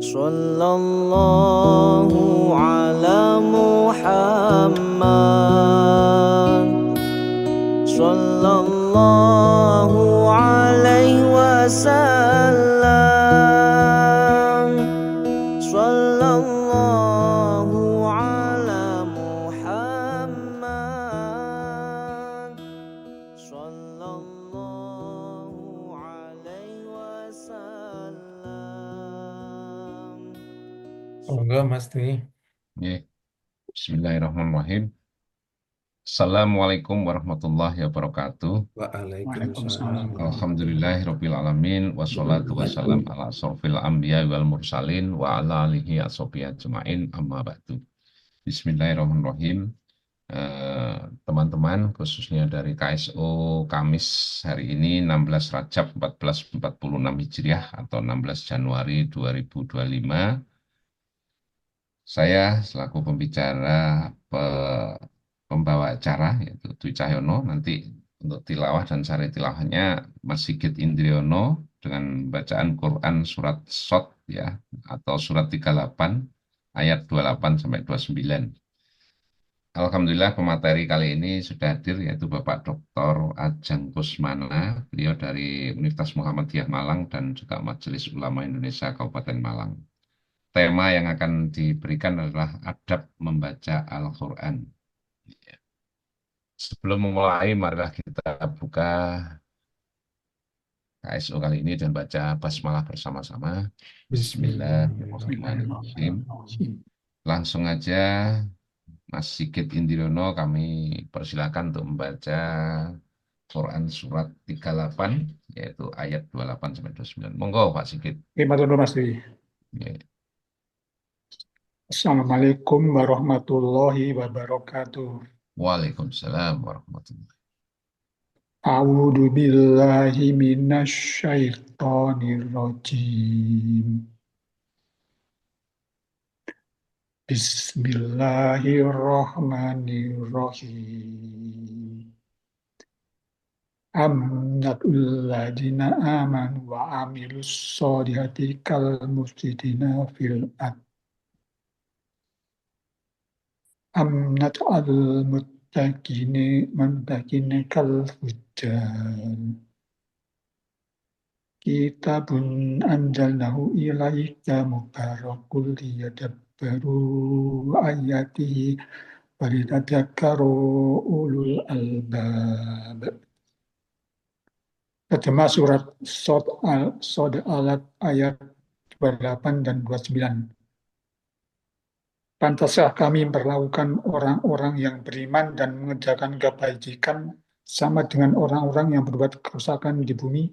Sallallahu ala Muhammad. Sallallahu alaihi wasallam. Sallallahu ala Muhammad. Sallallahu alaihi wasallam. Enggak, Mas Dwi. Ya. Bismillahirrahmanirrahim. Assalamualaikum warahmatullahi wabarakatuh. Waalaikumsalam. Alhamdulillahirabbil alamin wassalatu wassalam ala asrofil anbiya wal mursalin wa ala alihi ashabihi ajmain amma ba'du. Bismillahirrahmanirrahim. Teman-teman khususnya dari KSO Kamis hari ini 16 Rajab 1446 Hijriah atau 16 Januari 2025. Saya selaku pembawa acara yaitu Dwi Cahyono, nanti untuk tilawah dan sari tilawahnya Mas Sigit Indriono dengan bacaan Quran surat Shad ya atau surat 38 ayat 28 sampai 29. Alhamdulillah pemateri kali ini sudah hadir yaitu Bapak Dr. Ajeng Kusmana, beliau dari Universitas Muhammadiyah Malang dan juga Majelis Ulama Indonesia Kabupaten Malang. Tema yang akan diberikan adalah adab membaca Al-Quran. Sebelum memulai, marilah kita buka KSO kali ini dan baca basmalah bersama-sama. Bismillahirrahmanirrahim. Langsung aja Mas Sigit Indriono kami persilakan untuk membaca Quran surat 38 yaitu ayat 28 sampai 29. Monggo Pak Sigit. Terima kasih Mas Dwi. Ya. Assalamualaikum warahmatullahi wabarakatuh. Waalaikumsalam warahmatullahi. A'udzu billahi minasyaitonir rajim. Bismillahirrahmanirrahim. Amnatul ladina amanu wa amilus sholihati kal mufsidina fil ard. Amnat al-muttaqina kal fujjar. Kitabun anjalnahu ilaika mubarakul liyadabbaru ayatihi waliyadhakkaru ulul albab. Terjemah surat Shad ayat 28 dan 29. Pantaskah kami memperlakukan orang-orang yang beriman dan mengerjakan kebajikan sama dengan orang-orang yang berbuat kerusakan di bumi?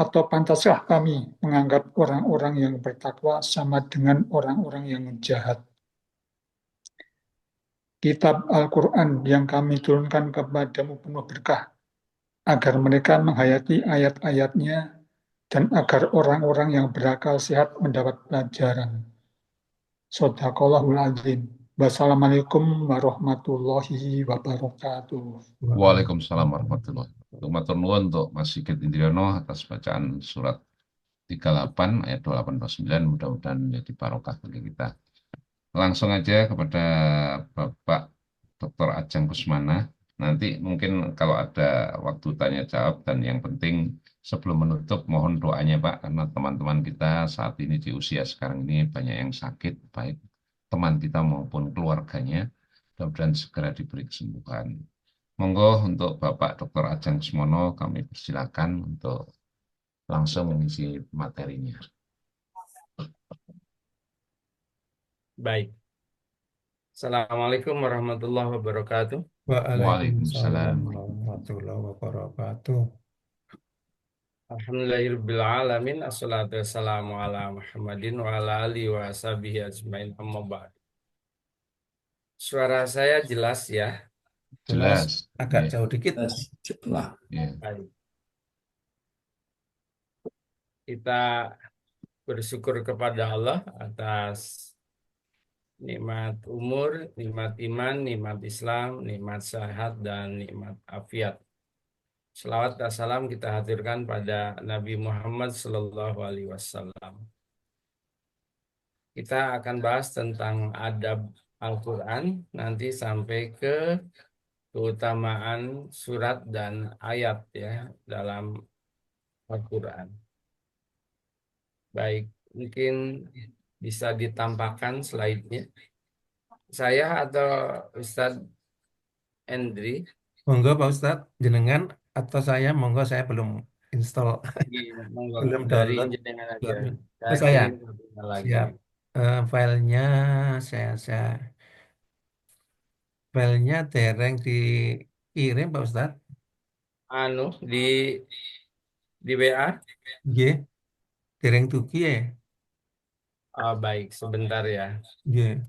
Atau pantaskah kami menganggap orang-orang yang bertakwa sama dengan orang-orang yang jahat? Kitab Al-Quran yang kami turunkan kepadamu penuh berkah, agar mereka menghayati ayat-ayatnya dan agar orang-orang yang berakal sehat mendapat pelajaran. Shadaqallahul azim. Wassalamualaikum warahmatullahi wabarakatuh. Waalaikumsalam warahmatullahi wabarakatuh. Matur nuwun untuk Mas Sigit Indriono atas bacaan surat 38 ayat 28-29, mudah-mudahan menjadi barokah bagi kita. Langsung aja kepada Bapak Dr. Ajeng Kusmana. Nanti mungkin kalau ada waktu tanya jawab, dan yang penting sebelum menutup mohon doanya Pak, karena teman-teman kita saat ini di usia sekarang ini banyak yang sakit, baik teman kita maupun keluarganya, mudah-mudahan segera diberi kesembuhan. Monggo untuk Bapak Dr. Ajeng Kusmono kami persilakan untuk langsung mengisi materinya. Baik. Assalamualaikum warahmatullahi wabarakatuh. Waalaikumsalam warahmatullahi wabarakatuh. Alhamdulillahirabbil alamin, assalatu wassalamu ala Muhammadin wa ala alihi wa sahbihi ajmain, amma ba'd. Suara saya jelas ya? Jelas. Agak Ya. jauh dikit. Ya. Baik. Kita bersyukur kepada Allah atas nikmat umur, nikmat iman, nikmat Islam, nikmat sehat, dan nikmat afiat. Selawat dan salam kita haturkan pada Nabi Muhammad Sallallahu Alaihi Wasallam. Kita akan bahas tentang adab Al-Quran nanti sampai ke keutamaan surat dan ayat ya dalam Al-Quran. Baik, mungkin bisa ditampakkan slide-nya. Saya atau Ustadz Endri? Monggo Pak Ustadz, jenengan atau saya, monggo saya belum install, Iya, monggo. belum Dari download. jenengan aja. Belum. Saya Saya kirim satunya lagi. siap. Filenya saya filenya dereng dikirim Pak Ustadz. Anu di WA. Nggih, dereng tuki ya. Oh, baik, sebentar ya. Nggih.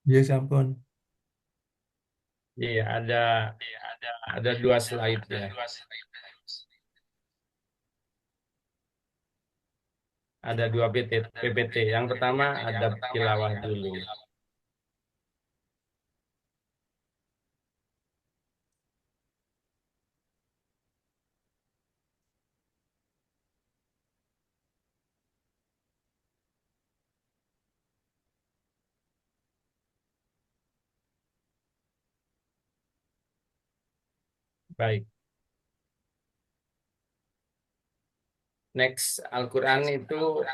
Nggih sampun. Iya, ada dua slide ya. Ada dua PPT. Yang pertama ada tilawah dulu. Baik. Next, Al-Quran itu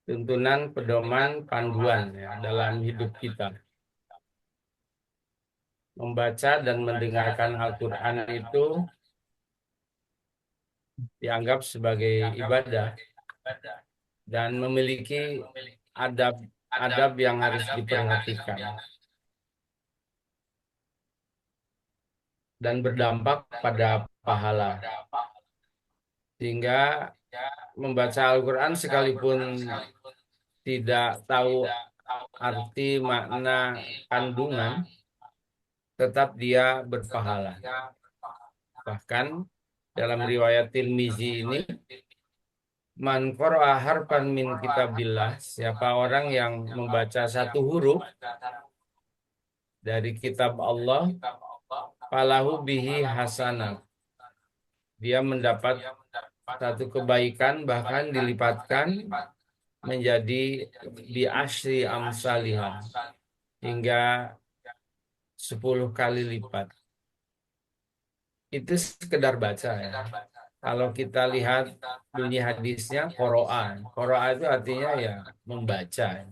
tuntunan, pedoman, panduan ya, dalam hidup kita. Membaca dan mendengarkan Al-Quran itu dianggap sebagai ibadah dan memiliki adab yang harus diperhatikan dan berdampak pada pahala. Sehingga membaca Al-Quran sekalipun tidak tahu arti, makna, kandungan, tetap dia berpahala. Bahkan dalam riwayat Tirmizi ini, man qara'a harfan min kitabillah, siapa orang yang membaca satu huruf dari kitab Allah, falahu bihi hasanah, dia mendapat satu kebaikan, bahkan dilipatkan menjadi bi asyri amsalihah, hingga 10 kali lipat. Itu sekedar baca ya. Kalau kita lihat bunyi hadisnya, Qur'an. Qur'an itu artinya ya membaca.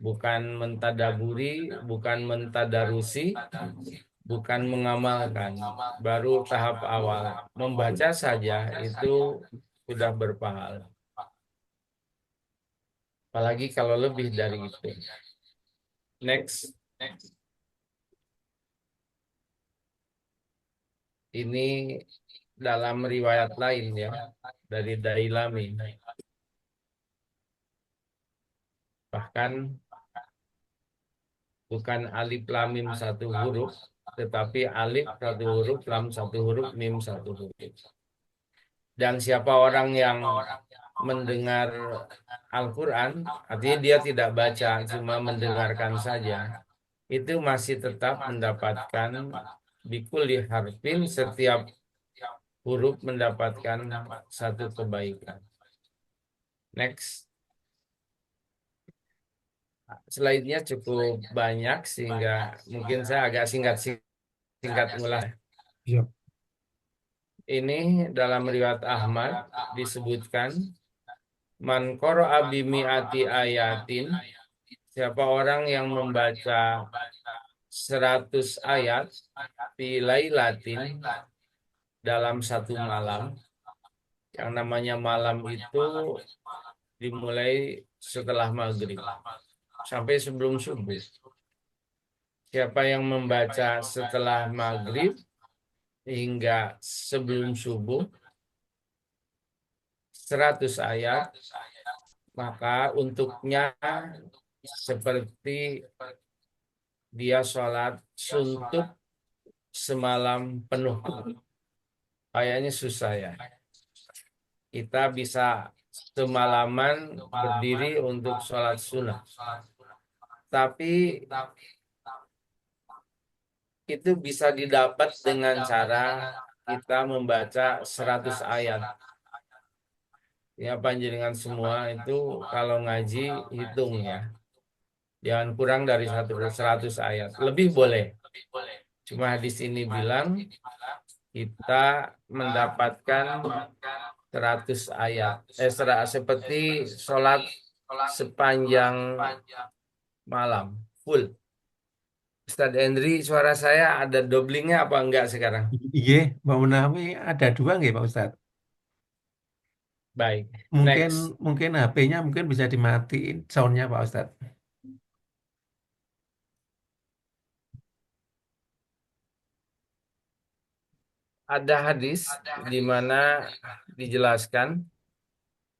Bukan mentadaburi, bukan mentadarusi, bukan mengamalkan. Baru tahap awal. Membaca saja itu sudah berpahala. Apalagi kalau lebih dari itu. Next. Ini dalam riwayat lain ya, dari Dailami. Bahkan bukan alif lam mim satu huruf, tetapi alif satu huruf, lam satu huruf, mim satu huruf. Dan siapa orang yang mendengar Al-Quran, artinya dia tidak baca, cuma mendengarkan saja, itu masih tetap mendapatkan bikulli harfin, setiap huruf mendapatkan satu kebaikan. Next. Slide-nya cukup banyak sehingga mungkin saya agak singkat ngulas. Siap. Ini dalam riwayat Ahmad disebutkan, man qara'a bi mi'ati ayatin, siapa orang yang membaca 100 ayat fi lailatin dalam satu malam. Yang namanya malam itu dimulai setelah maghrib sampai sebelum subuh. Siapa yang membaca setelah maghrib hingga sebelum subuh 100 ayat, maka untuknya seperti dia sholat suntuk semalam penuh. Kayaknya susah ya. Kita bisa semalaman berdiri untuk sholat sunnah. Tapi itu bisa didapat dengan cara kita membaca 100 ayat. Ya, panjenengan semua itu kalau ngaji hitung ya. Jangan kurang dari 100 ayat. Lebih boleh. Cuma di sini bilang kita mendapatkan 100 ayat. Seperti sholat sepanjang malam. Full. Ustadz Henry, suara saya ada doublingnya apa enggak sekarang? Iya, Mbak Munawi ada dua nggih Pak Ustadz? Baik. Mungkin Next. mungkin HP-nya mungkin bisa dimatiin soundnya Pak Ustadz. Ada hadis di mana dijelaskan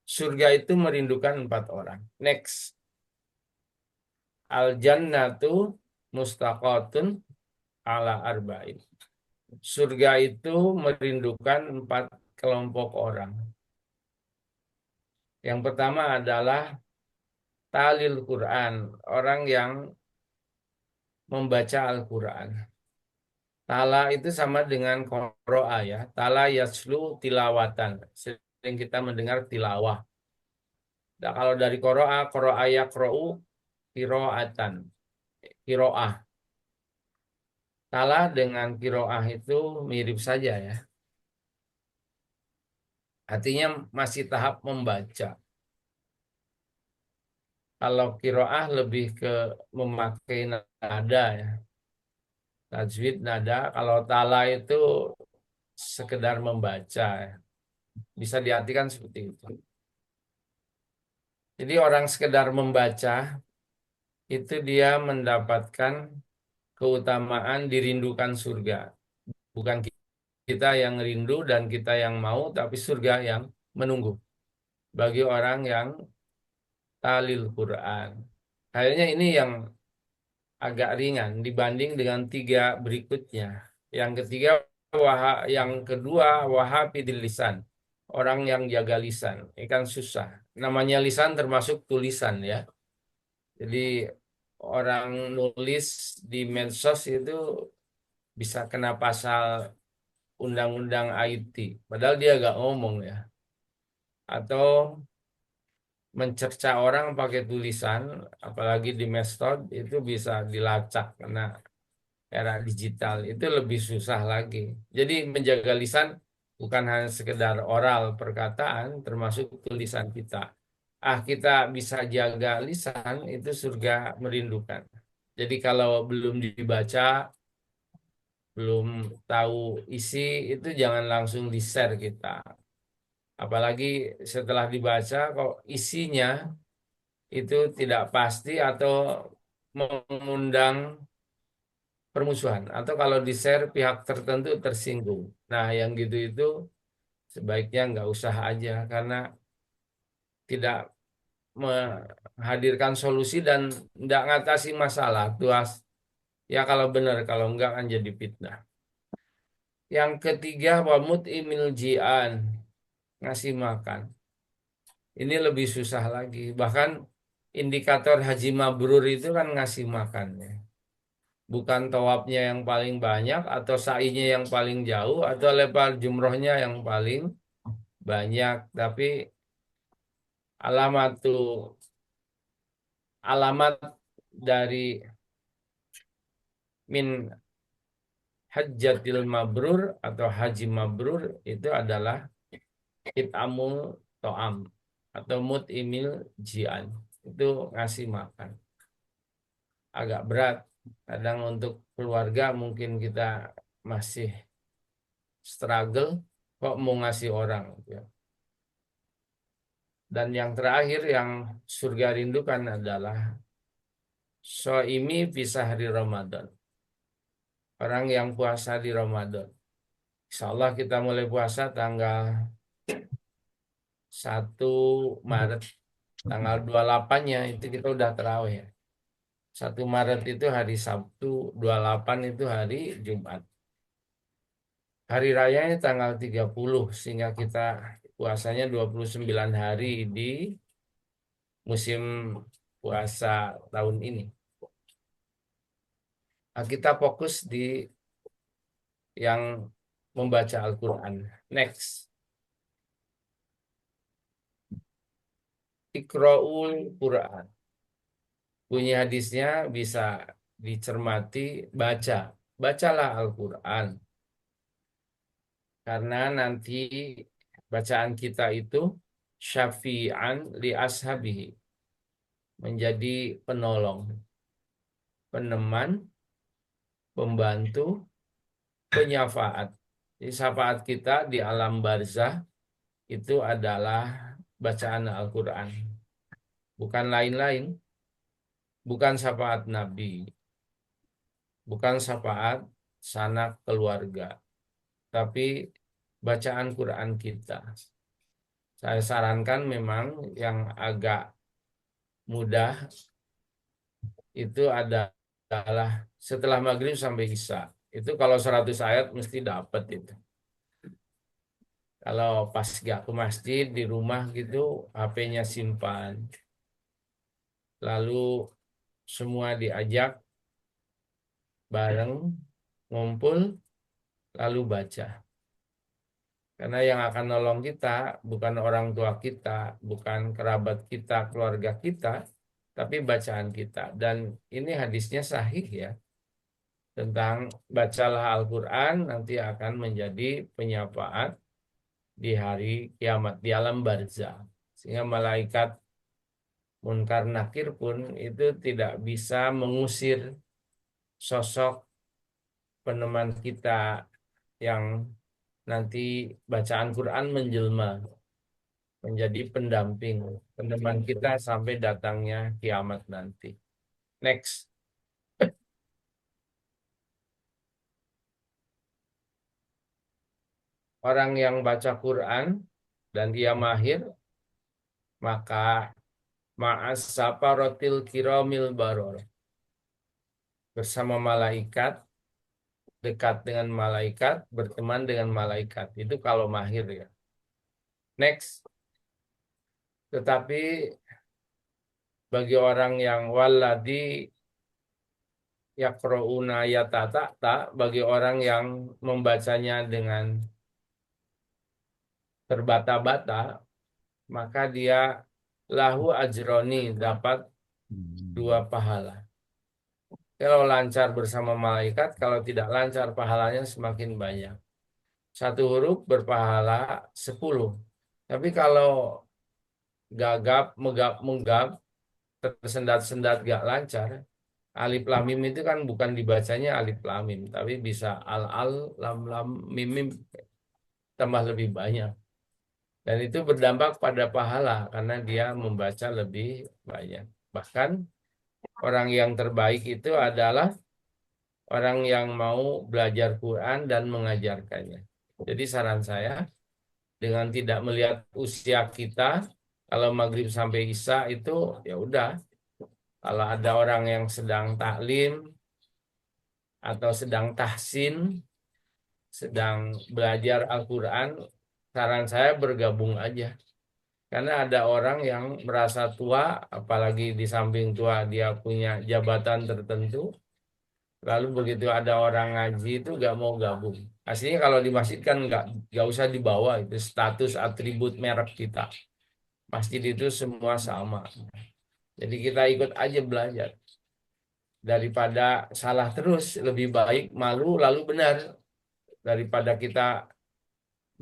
surga itu merindukan 4 orang. Next. Al jannatu mustaqatun ala arba'in. Surga itu merindukan 4 kelompok orang. Yang pertama adalah talil Quran, orang yang membaca Al-Quran. Tala itu sama dengan qoro'a ya. Tala yaslu tilawatan. Sering kita mendengar tilawah. Nah, kalau dari qoro'a yaqro'u kiro'atan. Kiro'ah. Tala dengan kiro'ah itu mirip saja ya. Artinya masih tahap membaca. Kalau kiro'ah lebih ke memakai nada ya. Tajwid nada. Kalau tala itu sekedar membaca ya. Bisa diartikan seperti itu. Jadi orang sekedar membaca itu dia mendapatkan keutamaan dirindukan surga. Bukan kita yang rindu dan kita yang mau, tapi surga yang menunggu. Bagi orang yang talil Quran. Kayaknya ini yang agak ringan dibanding dengan 3 berikutnya. Yang ketiga, yang kedua, wahafidil lisan. Orang yang jaga lisan. Ini kan susah. Namanya lisan termasuk tulisan ya. Jadi orang nulis di medsos itu bisa kena pasal undang-undang IT. Padahal dia gak ngomong ya. Atau mencerca orang pakai tulisan, apalagi di medsos itu bisa dilacak karena era digital. Itu lebih susah lagi. Jadi menjaga lisan bukan hanya sekedar oral perkataan, termasuk tulisan kita. Kita bisa jaga lisan, itu surga merindukan. Jadi kalau belum dibaca, belum tahu isi, itu jangan langsung di-share kita. Apalagi setelah dibaca, kok isinya itu tidak pasti atau mengundang permusuhan. Atau kalau di-share pihak tertentu tersinggung. Nah, yang gitu itu sebaiknya nggak usah aja, karena tidak menghadirkan solusi dan tidak ngatasi masalah. Tuas ya kalau benar, kalau enggak kan jadi fitnah. Yang ketiga, wamut imil jian, ngasih makan. Ini lebih susah lagi. Bahkan indikator haji mabrur itu kan ngasih makannya. Bukan tawafnya yang paling banyak atau sa'inya yang paling jauh atau lebar jumrohnya yang paling banyak, tapi alamat dari min hajjatil mabrur atau haji mabrur itu adalah it'amul to'am atau mut'imil jian. Itu ngasih makan. Agak berat Kadang untuk keluarga mungkin kita masih struggle, kok mau ngasih orang. Ya. Dan yang terakhir yang surga rindukan adalah Soimi fi sahri Ramadan. Orang yang puasa di Ramadan. Insya Allah kita mulai puasa tanggal 1 Maret. Tanggal 28-nya itu kita udah tarawih ya. 1 Maret itu hari Sabtu, 28 itu hari Jumat. Hari rayanya tanggal 30 sehingga kita puasanya 29 hari di musim puasa tahun ini. Nah, kita fokus di yang membaca Al-Quran. Next. Iqra'ul Quran. Bunyi hadisnya bisa dicermati, baca. Bacalah Al-Quran. Karena nanti bacaan kita itu syafi'an li ashabihi. Menjadi penolong, peneman, pembantu, penyafaat. Jadi syafaat kita di alam barzah itu adalah bacaan Al-Quran. Bukan lain-lain. Bukan syafaat Nabi. Bukan syafaat sanak keluarga. Tapi bacaan Quran kita. Saya sarankan memang yang agak mudah itu adalah setelah maghrib sampai isya. Itu kalau 100 ayat mesti dapat itu. Kalau pas gak ke masjid di rumah gitu, HP-nya simpan. Lalu semua diajak bareng, ngumpul, lalu baca. Karena yang akan nolong kita bukan orang tua kita, bukan kerabat kita, keluarga kita, tapi bacaan kita. Dan ini hadisnya sahih ya. Tentang bacalah Al-Quran nanti akan menjadi penyafaat di hari kiamat, di alam barzah. Sehingga malaikat Munkar Nakir pun itu tidak bisa mengusir sosok peneman kita yang nanti bacaan Quran menjelma menjadi pendamping, peneman kita sampai datangnya kiamat nanti. Next. Orang yang baca Quran dan dia mahir, maka ma'as safarotil kiramil baror. Bersama malaikat, dekat dengan malaikat, berteman dengan malaikat. Itu kalau mahir ya. Next. Tetapi bagi orang yang waladi yaqra'una yatata'ta, bagi orang yang membacanya dengan terbata-bata, maka dia lahu ajroni, dapat 2 pahala. Kalau lancar bersama malaikat, kalau tidak lancar pahalanya semakin banyak. 1 huruf berpahala 10. Tapi kalau gagap, megap, tersendat-sendat gak lancar, alif lam mim itu kan bukan dibacanya alif lam mim, tapi bisa al lam lam mim mim tambah lebih banyak. Dan itu berdampak pada pahala karena dia membaca lebih banyak. Bahkan orang yang terbaik itu adalah orang yang mau belajar Quran dan mengajarkannya. Jadi saran saya, dengan tidak melihat usia kita, kalau maghrib sampai isya itu ya udah. Kalau ada orang yang sedang taklim atau sedang tahsin, sedang belajar Al-Quran, saran saya bergabung aja. Karena ada orang yang merasa tua, apalagi di samping tua dia punya jabatan tertentu, lalu begitu ada orang ngaji itu gak mau gabung. Aslinya kalau di masjid kan gak usah dibawa, itu status atribut merek kita. Masjid itu semua sama. Jadi kita ikut aja belajar. Daripada salah terus, lebih baik malu lalu benar. Daripada kita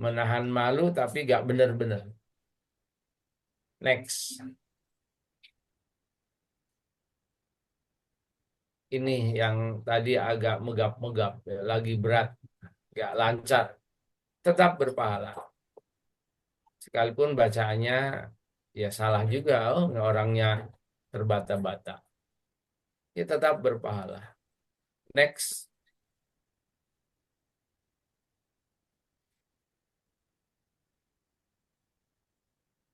menahan malu tapi gak benar-benar. Next. ini yang tadi agak megap-megap, ya, lagi berat, nggak lancar, tetap berpahala. Sekalipun bacaannya ya salah juga, oh orangnya terbata-bata, ya tetap berpahala. Next,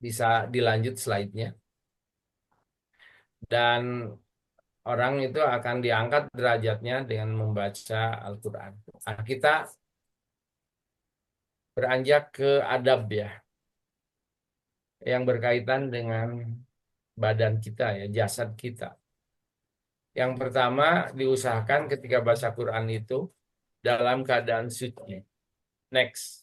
bisa dilanjut slide-nya. Dan orang itu akan diangkat derajatnya dengan membaca Al-Quran. Nah, kita beranjak ke adab ya, yang berkaitan dengan badan kita ya, jasad kita. Yang pertama diusahakan ketika baca Quran itu dalam keadaan suci. Next.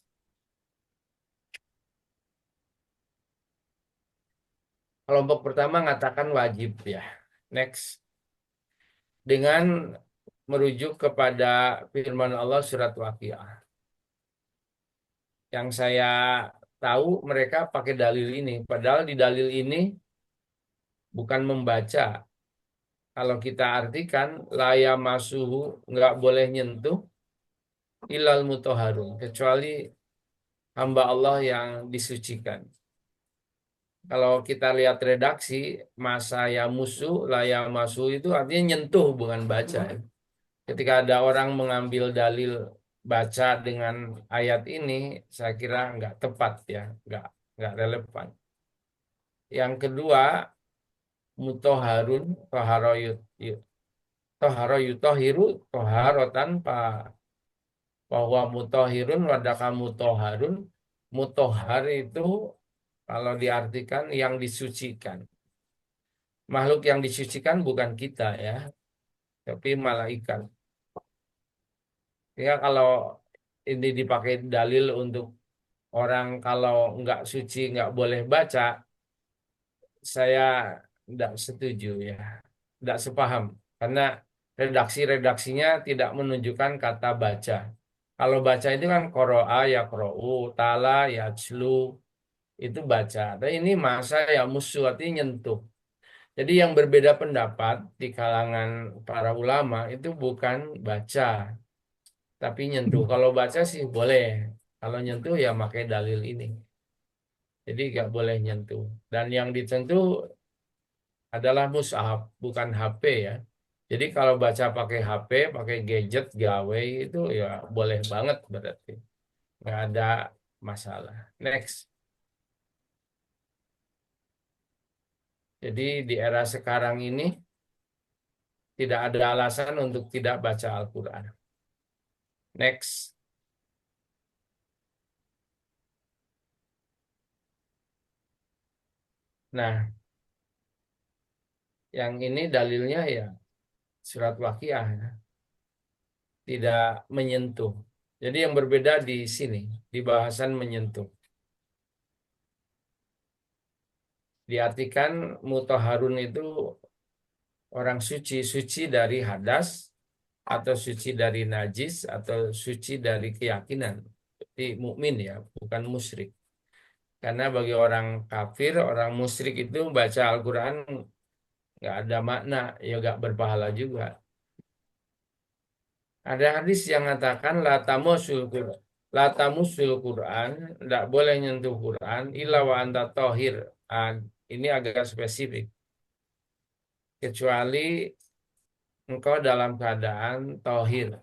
Kelompok pertama mengatakan wajib ya. Next. Dengan merujuk kepada firman Allah surat Waqiah. Yang saya tahu mereka pakai dalil ini. Padahal di dalil ini bukan membaca. Kalau kita artikan laya masuhu, nggak boleh nyentuh ilal mutoharun, kecuali hamba Allah yang disucikan. Kalau kita lihat redaksi masa ya musuh laya masuhu itu artinya nyentuh bukan baca. Ketika ada orang mengambil dalil baca dengan ayat ini, saya kira nggak tepat ya, nggak relevan. Yang kedua, mutoharun toharo yutohiru toharotan bahwa mutohirun wadaka mutoharun. Mutohar itu kalau diartikan yang disucikan. Makhluk yang disucikan bukan kita ya, tapi malaikat. Ya kalau ini dipakai dalil untuk orang kalau nggak suci nggak boleh baca, saya tidak setuju ya, tidak sepaham karena redaksinya tidak menunjukkan kata baca. Kalau baca itu kan qoro'a ya qoro'u, tala ya jlu, itu baca. Tapi ini masa ya musuh artinya nyentuh. Jadi yang berbeda pendapat di kalangan para ulama itu bukan baca, tapi nyentuh. Kalau baca sih boleh, kalau nyentuh ya pakai dalil ini. Jadi nggak boleh nyentuh. Dan yang disentuh adalah mushaf, bukan HP ya. Jadi kalau baca pakai HP, pakai gadget, gawe itu ya boleh banget berarti. Nggak ada masalah. Next. Jadi di era sekarang ini tidak ada alasan untuk tidak baca Al-Quran. Next. Nah, yang ini dalilnya ya surat Waqiah ya. Tidak menyentuh. Jadi yang berbeda di sini, di bahasan menyentuh. Diartikan mutahharun itu orang suci, suci dari hadas, atau suci dari najis, atau suci dari keyakinan. Jadi mukmin ya, bukan musyrik. Karena bagi orang kafir, orang musyrik itu baca Al-Quran nggak ada makna, ya nggak berpahala juga. Ada hadis yang mengatakan la tamusul Quran, tidak boleh nyentuh Quran illa wa anta tohir. Ini agak spesifik. Kecuali engkau dalam keadaan tohir.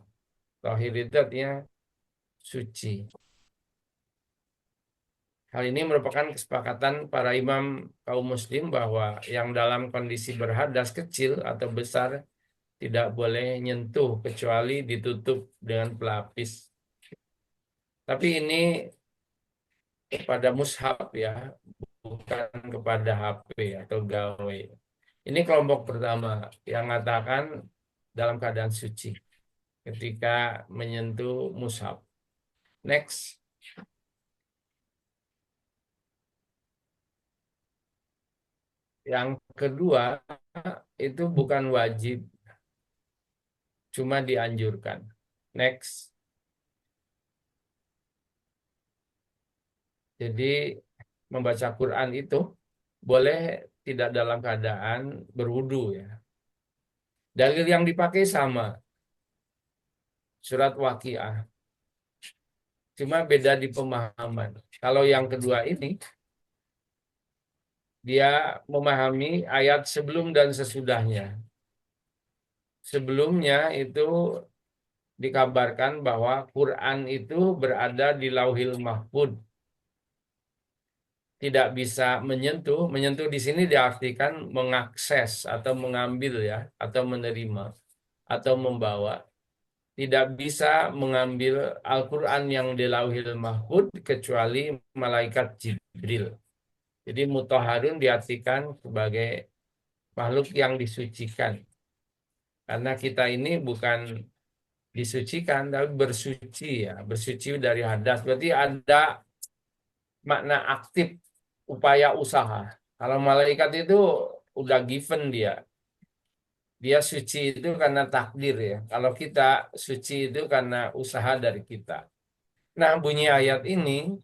Tohir itu artinya suci. Hal ini merupakan kesepakatan para imam kaum muslim bahwa yang dalam kondisi berhadas kecil atau besar tidak boleh nyentuh kecuali ditutup dengan pelapis. Tapi ini kepada mushaf ya, bukan kepada HP atau gawe. Ini kelompok pertama yang mengatakan dalam keadaan suci ketika menyentuh mushaf. Next. Yang kedua itu bukan wajib, cuma dianjurkan. Next. Jadi membaca Quran itu boleh tidak dalam keadaan berwudu ya. Dalil yang dipakai sama, surat Waqiah. Cuma beda di pemahaman. Kalau yang kedua ini, dia memahami ayat sebelum dan sesudahnya. Sebelumnya itu dikabarkan bahwa Quran itu berada di Lauhil Mahfud. Tidak bisa menyentuh. Menyentuh di sini diartikan mengakses atau mengambil ya, atau menerima atau membawa. Tidak bisa mengambil Al-Quran yang di Lauhil Mahfud kecuali malaikat Jibril. Jadi mutahharun diartikan sebagai makhluk yang disucikan. Karena kita ini bukan disucikan, tapi bersuci ya, bersuci dari hadas. Berarti ada makna aktif, upaya usaha. Kalau malaikat itu udah given dia. Dia suci itu karena takdir ya. Kalau kita suci itu karena usaha dari kita. Nah, bunyi ayat ini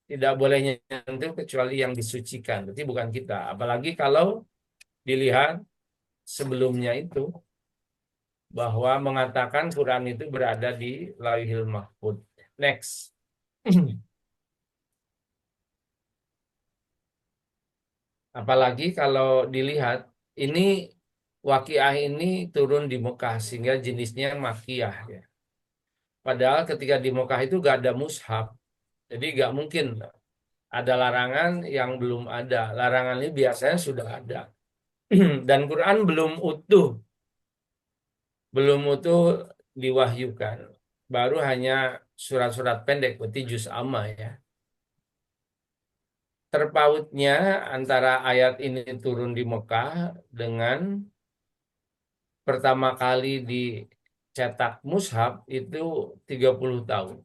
tidak boleh nyentuh kecuali yang disucikan. Berarti bukan kita. Apalagi kalau dilihat sebelumnya itu bahwa mengatakan Quran itu berada di Lauhil Mahfud. Next. Apalagi kalau dilihat ini Waqiah ini turun di Mekah sehingga jenisnya Makkiyah ya. Padahal ketika di Mekah itu gak ada mushaf. Jadi gak mungkin ada larangan yang belum ada. Larangan ini biasanya sudah ada. Dan Quran belum utuh diwahyukan. Baru hanya surat-surat pendek, berarti juz amma ya. Terpautnya antara ayat ini turun di Mekah dengan pertama kali dicetak mushaf itu 30 tahun.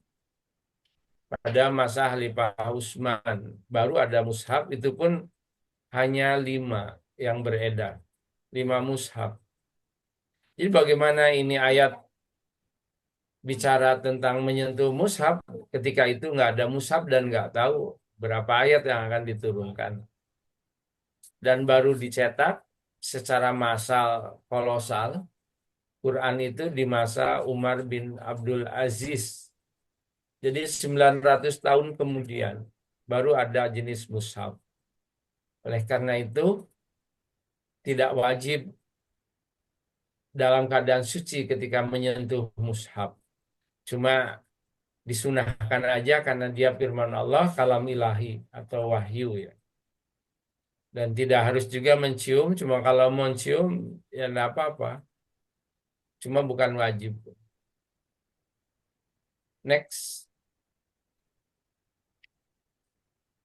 Pada masa Khalifah Utsman baru ada mushaf, itu pun hanya 5 yang beredar. 5 mushaf. Jadi bagaimana ini ayat bicara tentang menyentuh mushaf ketika itu nggak ada mushaf dan nggak tahu berapa ayat yang akan diturunkan. Dan baru dicetak secara massal kolosal Quran itu di masa Umar bin Abdul Aziz. Jadi 900 tahun kemudian baru ada jenis mushaf. Oleh karena itu tidak wajib dalam keadaan suci ketika menyentuh mushaf. Cuma disunahkan aja karena dia firman Allah, kalam ilahi atau wahyu ya. Dan tidak harus juga mencium, cuma kalau mau mencium ya enggak apa-apa. Cuma bukan wajib. Next.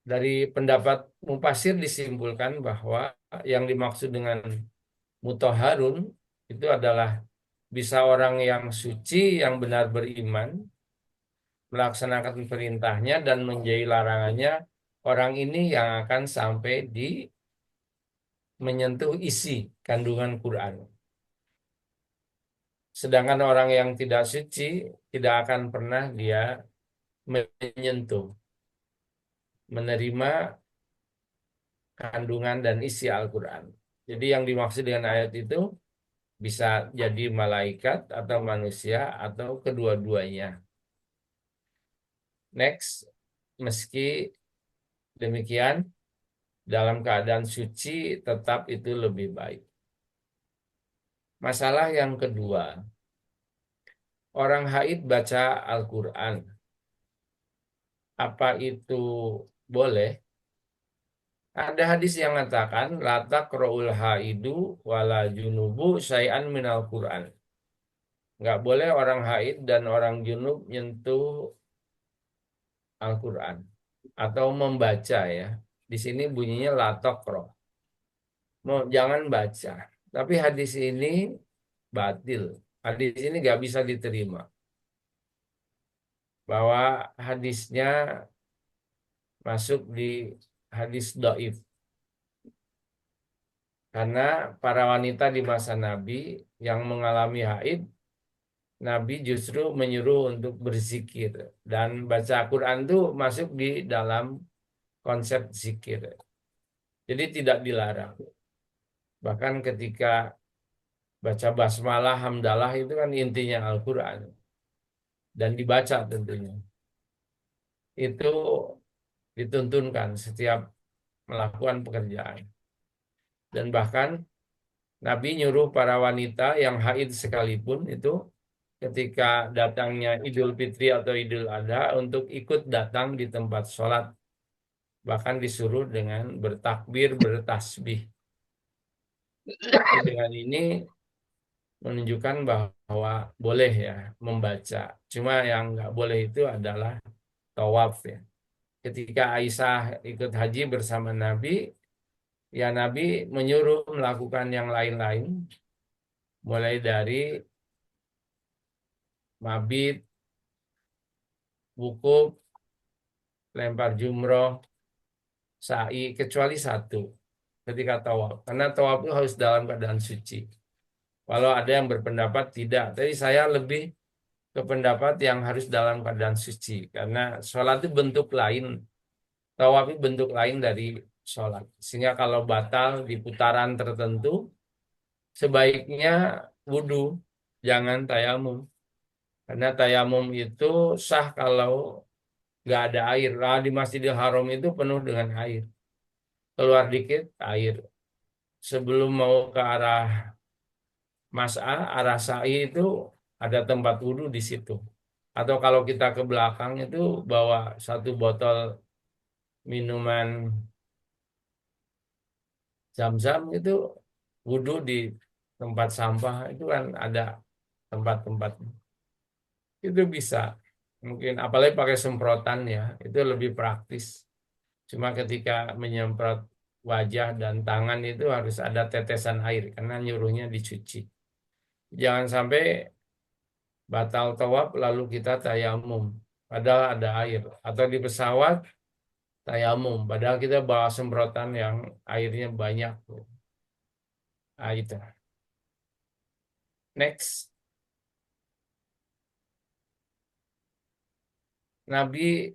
Dari pendapat mufasir disimpulkan bahwa yang dimaksud dengan mutahharun itu adalah bisa orang yang suci, yang benar beriman, melaksanakan perintahnya dan menjauhi larangannya. Orang ini yang akan sampai di menyentuh isi kandungan Quran. Sedangkan orang yang tidak suci tidak akan pernah dia menyentuh, menerima kandungan dan isi Al-Quran. Jadi yang dimaksud dengan ayat itu bisa jadi malaikat atau manusia atau kedua-duanya. Next, meski demikian, dalam keadaan suci tetap itu lebih baik. Masalah yang kedua, orang haid baca Al-Quran. Apa itu boleh? Ada hadis yang mengatakan la taqra'ul haidu wala junubu syai'an minal Quran. Enggak boleh orang haid dan orang junub nyentuh Al-Quran atau membaca ya. Di sini bunyinya la taqra'. Jangan baca. Tapi hadis ini batil. Hadis ini enggak bisa diterima. Bahwa hadisnya masuk di hadis dhaif. Karena para wanita di masa Nabi yang mengalami haid, Nabi justru menyuruh untuk berzikir. Dan baca Quran itu masuk di dalam konsep zikir. Jadi tidak dilarang. Bahkan ketika Baca basmalah, hamdalah itu kan intinya Al-Quran. Dan dibaca tentunya. Itu dituntunkan setiap melakukan pekerjaan. Dan bahkan Nabi nyuruh para wanita yang haid sekalipun itu ketika datangnya Idul Fitri atau Idul Adha untuk ikut datang di tempat sholat. Bahkan disuruh dengan bertakbir, bertasbih. Dengan ini menunjukkan bahwa boleh ya membaca. Cuma yang nggak boleh itu adalah tawaf ya. Ketika Aisyah ikut haji bersama Nabi, ya Nabi menyuruh melakukan yang lain-lain, mulai dari mabit, wukuf, lempar jumroh, sa'i, kecuali satu ketika tawaf. Karena tawaf itu harus dalam keadaan suci. Walau ada yang berpendapat tidak, tapi saya lebih ke pendapat yang harus dalam keadaan suci. Karena sholat itu bentuk lain, tawaf itu bentuk lain dari sholat. Sehingga kalau batal di putaran tertentu, sebaiknya wudhu, jangan tayamum. Karena tayamum itu sah kalau nggak ada air. Lah di Masjidil Haram itu penuh dengan air. Keluar dikit air. Sebelum mau ke arah Mas'ah, arah sa'i itu ada tempat wudhu di situ. Atau kalau kita ke belakang itu bawa satu botol minuman zam-zam itu wudhu di tempat sampah itu kan ada tempat-tempat itu bisa. Mungkin apalagi pakai semprotan ya, itu lebih praktis. Cuma ketika menyemprot wajah dan tangan itu harus ada tetesan air karena nyuruhnya dicuci. Jangan sampai batal tawaf lalu kita tayamum padahal ada air, atau di pesawat tayamum padahal kita bawa semprotan yang airnya banyak. Nah, itu. Next. Nabi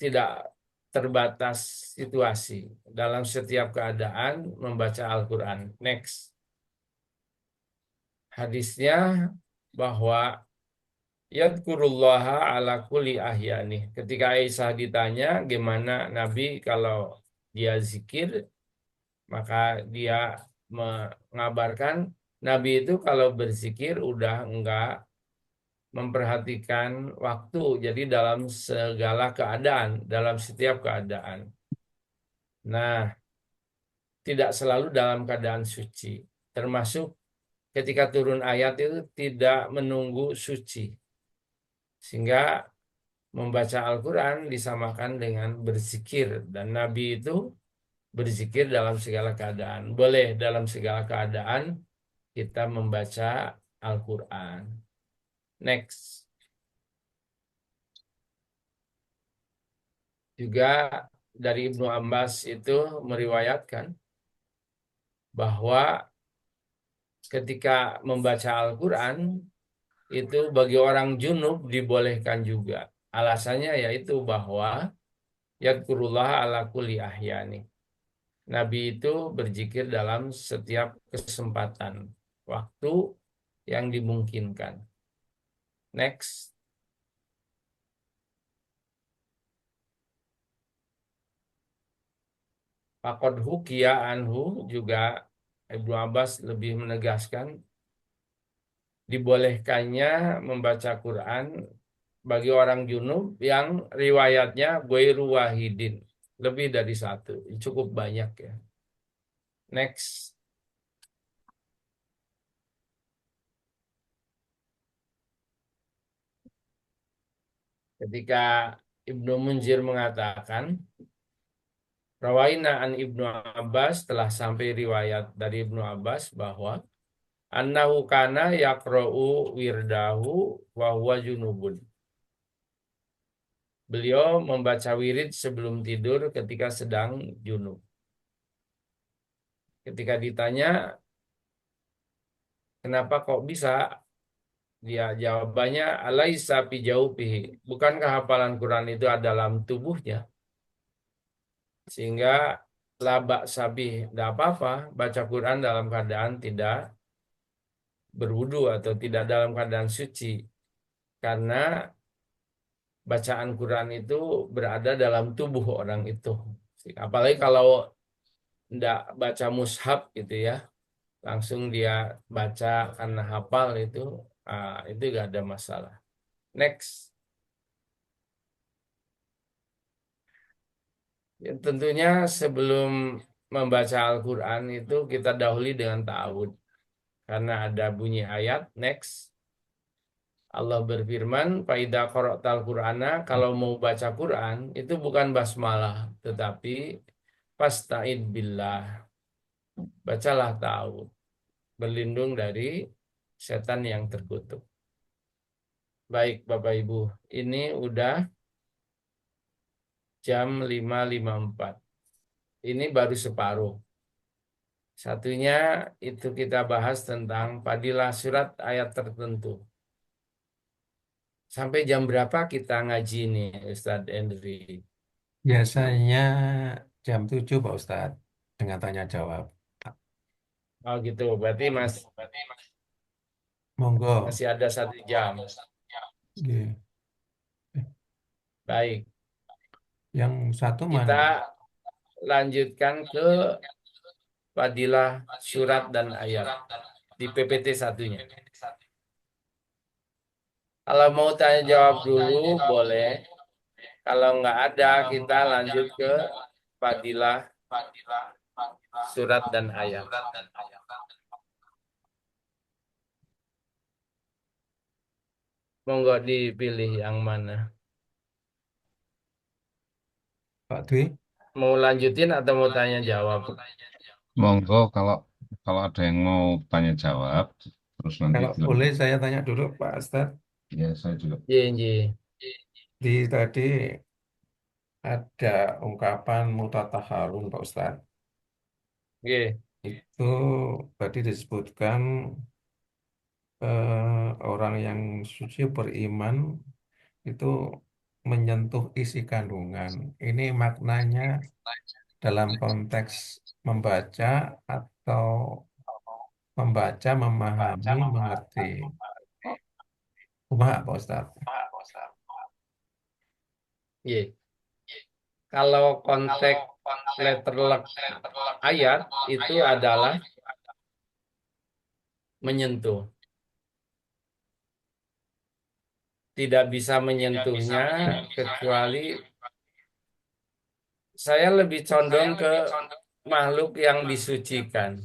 tidak terbatas situasi dalam setiap keadaan membaca Al-Quran. Next. Hadisnya bahwa yadkurullaha ala kulli ahyani. Ketika Aisyah ditanya gimana Nabi kalau dia zikir, maka dia mengabarkan Nabi itu kalau berzikir udah enggak memperhatikan waktu. Jadi dalam segala keadaan, dalam setiap keadaan. Nah, tidak selalu dalam keadaan suci. Termasuk ketika turun ayat itu tidak menunggu suci. Sehingga membaca Al-Quran disamakan dengan berzikir. Dan Nabi itu berzikir dalam segala keadaan. Boleh dalam segala keadaan kita membaca Al-Quran. Next. Juga dari Ibnu Abbas itu meriwayatkan bahwa ketika membaca Al-Quran itu bagi orang junub dibolehkan juga. Alasannya yaitu bahwa yadkurullah ala kulli ahyani. Nabi itu berzikir dalam setiap kesempatan waktu yang dimungkinkan. Next. Faqad hukiya anhu juga Ibnu Abbas lebih menegaskan dibolehkannya membaca Quran bagi orang junub yang riwayatnya ghairu wahidin, lebih dari satu, cukup banyak ya. Next. Ketika Ibnu Munzir mengatakan Rawaina an Ibnu Abbas, telah sampai riwayat dari Ibnu Abbas bahwa annahu kana yaqra'u wirdahu wa huwa junubun. Beliau membaca wirid sebelum tidur ketika sedang junub. Ketika ditanya kenapa kok bisa, dia jawabannya alaisa fi jaufihi. Bukankah hafalan Quran itu ada dalam tubuhnya? Sehingga labak sabih, tidak apa-apa baca Quran dalam keadaan tidak berwudu atau tidak dalam keadaan suci. Karena bacaan Quran itu berada dalam tubuh orang itu. Apalagi kalau tidak baca mushaf gitu ya, langsung dia baca karena hafal itu gak ada masalah. Next. Ya, tentunya sebelum membaca Al-Quran itu kita dahului dengan ta'awud. Karena ada bunyi ayat, next. Allah berfirman, "Faida qara'tal Qur'ana," kalau mau baca Quran itu bukan basmalah, tetapi fasta'id billah. Bacalah ta'awud, berlindung dari setan yang terkutuk. Baik Bapak Ibu, ini udah jam 5.54. Ini baru separuh. Satunya itu kita bahas tentang fadilah surat ayat tertentu. Sampai jam berapa kita ngaji nih, Ustadz Endri? Biasanya jam 7 Pak Ustadz dengan tanya jawab. Oh gitu, berarti Monggo. masih ada 1 jam. Nggih. Baik, Yang satu mana? kita lanjutkan ke fadilah surat dan ayat di PPT satunya. Kalau mau tanya jawab dulu boleh. Kalau nggak ada, kita lanjut ke fadilah surat dan ayat. Monggo dipilih yang mana. Pak Dwi? Mau lanjutin atau mau tanya jawab? Monggo kalau ada yang mau tanya jawab, terus nanti Kalau boleh saya tanya dulu Pak Ustadz. ya saya juga. Iya. Di tadi ada ungkapan mutataharun Pak Ustadz. Oke. Itu tadi disebutkan orang yang suci beriman itu menyentuh isi kandungan. Ini maknanya dalam konteks membaca atau membaca, memahami, mengerti. Kumaha Pak Ustadz? Iya. Kalau konteks letterlek ayat itu adalah menyentuh. Tidak bisa menyentuhnya kecuali saya lebih condong ke makhluk yang disucikan.